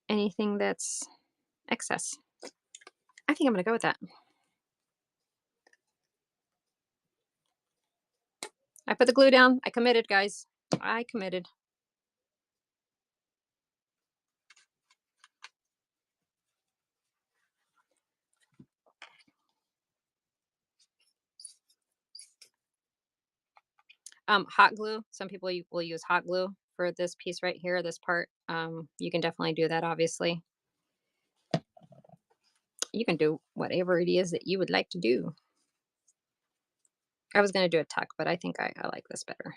anything that's excess. I think I'm going to go with that. I put the glue down. I committed, guys. I committed. Hot glue. Some people will use hot glue for this piece right here, this part. You can definitely do that, obviously. You can do whatever it is that you would like to do. I was going to do a tuck, but I think I like this better.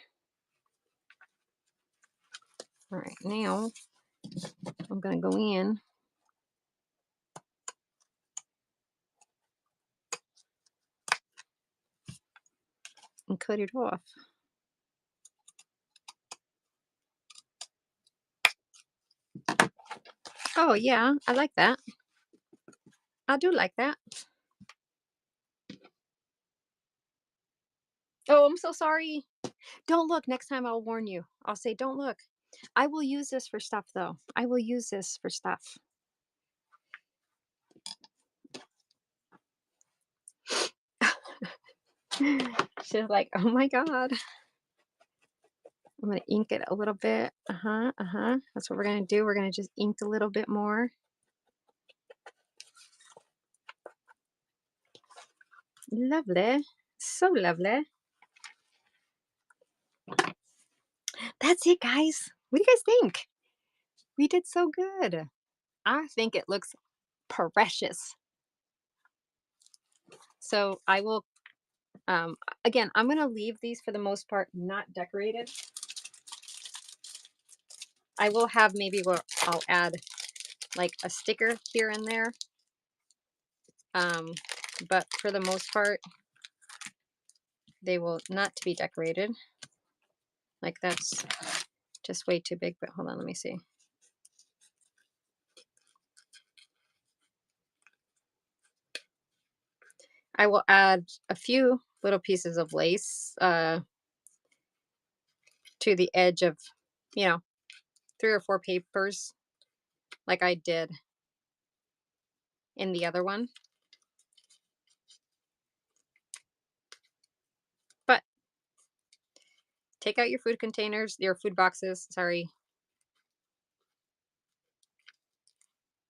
All right, now I'm going to go in and cut it off. Oh, yeah, I like that. I do like that. Oh, I'm so sorry. Don't look. Next time I'll warn you. I'll say, don't look. I will use this for stuff, though. I will use this for stuff. She's like, oh my God. I'm going to ink it a little bit. That's what we're going to do. We're going to just ink a little bit more. Lovely. So lovely. That's it, guys. What do you guys think? We did so good. I think it looks precious. So I will, again, I'm going to leave these for the most part not decorated. I will have maybe where I'll add like a sticker here and there. But for the most part, they will not to be decorated. Like that's just way too big, but hold on, let me see. I will add a few little pieces of lace to the edge of, 3 or 4 papers like I did in the other one. But take out your food containers, your food boxes, sorry.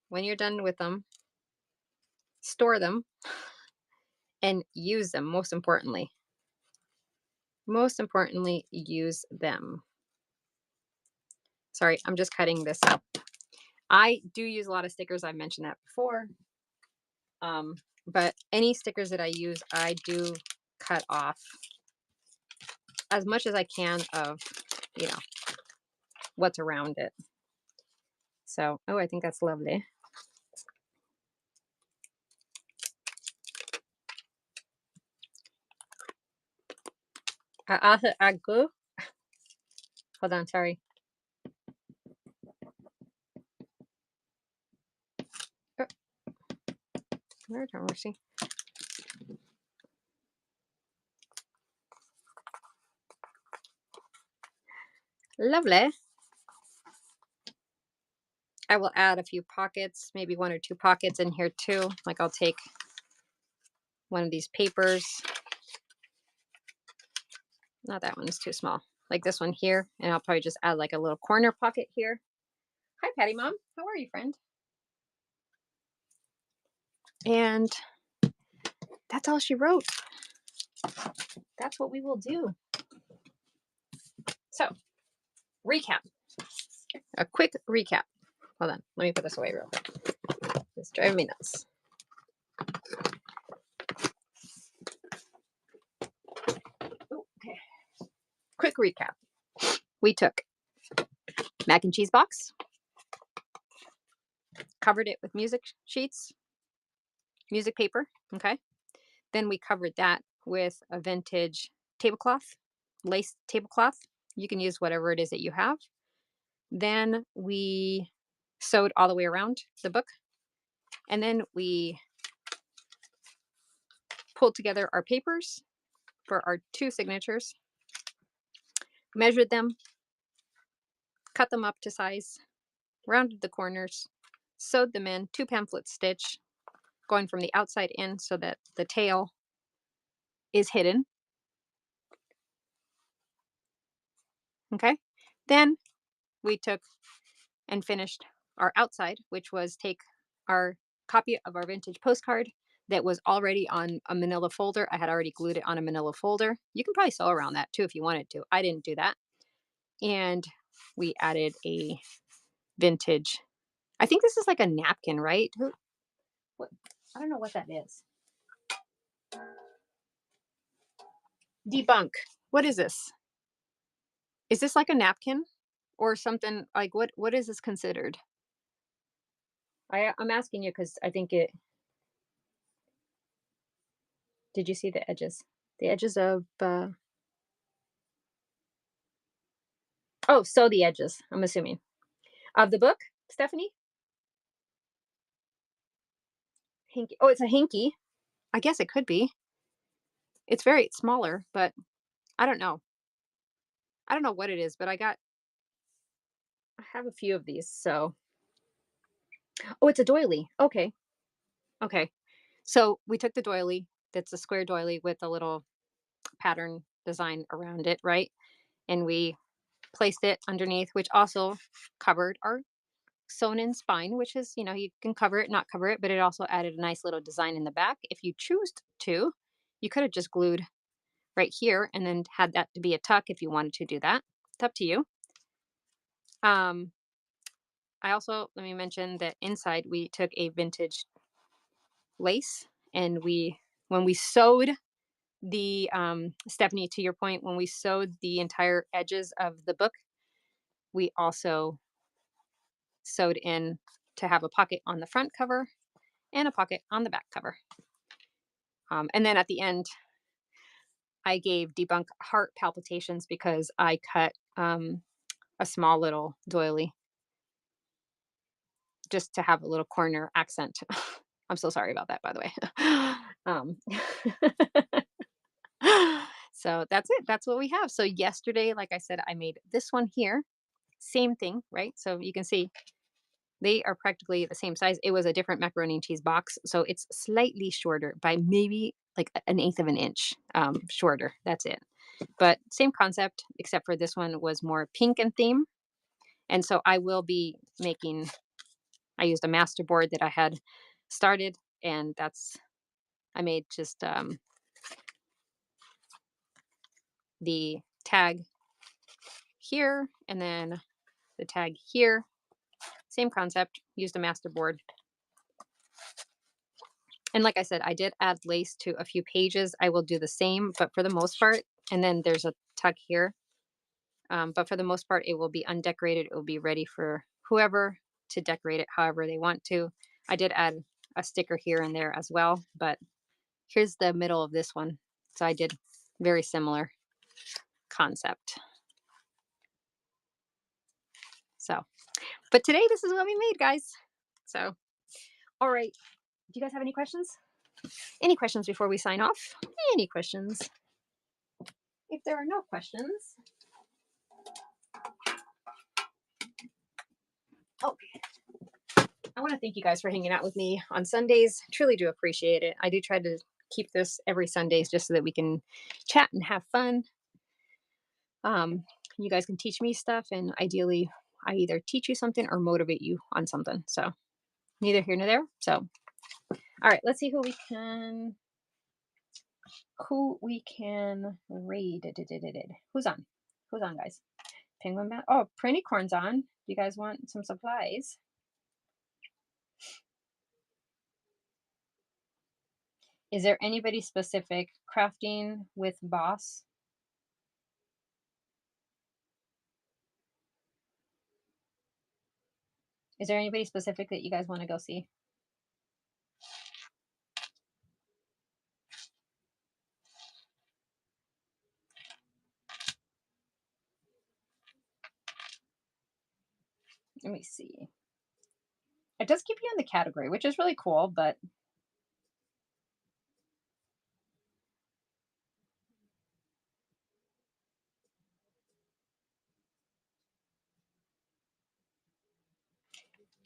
When you're done with them, store them and use them, most importantly. Most importantly, use them. Sorry, I'm just cutting this up. I do use a lot of stickers. I mentioned that before. But any stickers that I use, I do cut off as much as I can of, what's around it. So, oh, I think that's lovely. I go. Hold on, sorry. Oh, Lord have mercy. Lovely. I will add a few pockets, maybe 1 or 2 pockets in here too. Like I'll take one of these papers. Not that one, it's too small. Like this one here, and I'll probably just add like a little corner pocket here. Hi, Patty Mom. How are you, friend? And that's all she wrote. That's what we will do. So, recap. A quick recap. Hold on. Let me put this away real quick. It's driving me nuts. Okay. Quick recap. We took mac and cheese box, covered it with music sheets, music paper. Okay. Then we covered that with a vintage tablecloth, lace tablecloth. You can use whatever it is that you have. Then we sewed all the way around the book. And then we pulled together our papers for our 2 signatures, measured them, cut them up to size, rounded the corners, sewed them in, 2 pamphlet stitch, going from the outside in so that the tail is hidden. Okay. Then we took and finished our outside, which was take our copy of our vintage postcard that was already on a manila folder. I had already glued it on a manila folder. You can probably sew around that too if you wanted to. I didn't do that. And we added a vintage, I think this is like a napkin, right? What? I don't know what that is. Debunk. What is this? Is this like a napkin or something? Like what is this considered? I'm asking you because I think it. Did you see the edges? The edges of. Oh, sew the edges. I'm assuming of the book, Stephanie. Hinky. Oh, it's a hinky. I guess it could be. It's very smaller, but I don't know. I don't know what it is, but I have a few of these. So, oh, it's a doily. Okay. Okay. So we took the doily. That's a square doily with a little pattern design around it, right? And we placed it underneath, which also covered our sewn in spine, which is, you can cover it, not cover it, but it also added a nice little design in the back. If you choose to, you could have just glued right here and then had that to be a tuck if you wanted to do that. It's up to you. I also, let me mention that inside we took a vintage lace and when we sewed the, Stephanie, to your point, when we sewed the entire edges of the book, we also sewed in to have a pocket on the front cover and a pocket on the back cover. And then at the end, I gave Debunk heart palpitations because I cut a small little doily just to have a little corner accent. I'm so sorry about that, by the way. um, so that's it. That's what we have. So yesterday, like I said, I made this one here. Same thing, right? So you can see they are practically the same size. It was a different macaroni and cheese box, so it's slightly shorter by maybe like an eighth of an inch shorter. That's it. But same concept, except for this one was more pink in theme. And so I will be making, I used a master board that I had started, and I made just the tag here and then the tag here. Same concept, used a master board. And like I said, I did add lace to a few pages. I will do the same, but for the most part, and then there's a tuck here. But for the most part, it will be undecorated. It will be ready for whoever to decorate it however they want to. I did add a sticker here and there as well, but here's the middle of this one. So I did very similar concept. So, but today this is what we made, guys. So, all right. Do you guys have any questions? Any questions before we sign off? Any questions? If there are no questions, oh, I want to thank you guys for hanging out with me on Sundays. Truly do appreciate it. I do try to keep this every Sundays just so that we can chat and have fun. You guys can teach me stuff, and ideally, I either teach you something or motivate you on something. So, neither here nor there. So, all right, let's see who we can raid. Who's on? Who's on, guys? Penguin Bat. Oh, Printycorn's on. You guys want some supplies? Is there anybody specific crafting with Boss? Is there anybody specific that you guys want to go see? Let me see. It does keep you in the category, which is really cool, but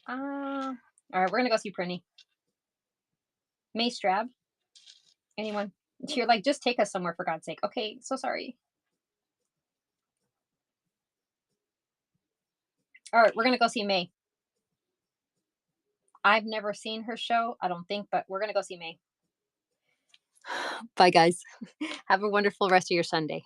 all right, we're gonna go see Prinny. May Strab. Anyone? You're like, just take us somewhere for God's sake. Okay, so sorry. All right, we're gonna go see May. I've never seen her show, I don't think, but we're gonna go see May. Bye, guys. Have a wonderful rest of your Sunday.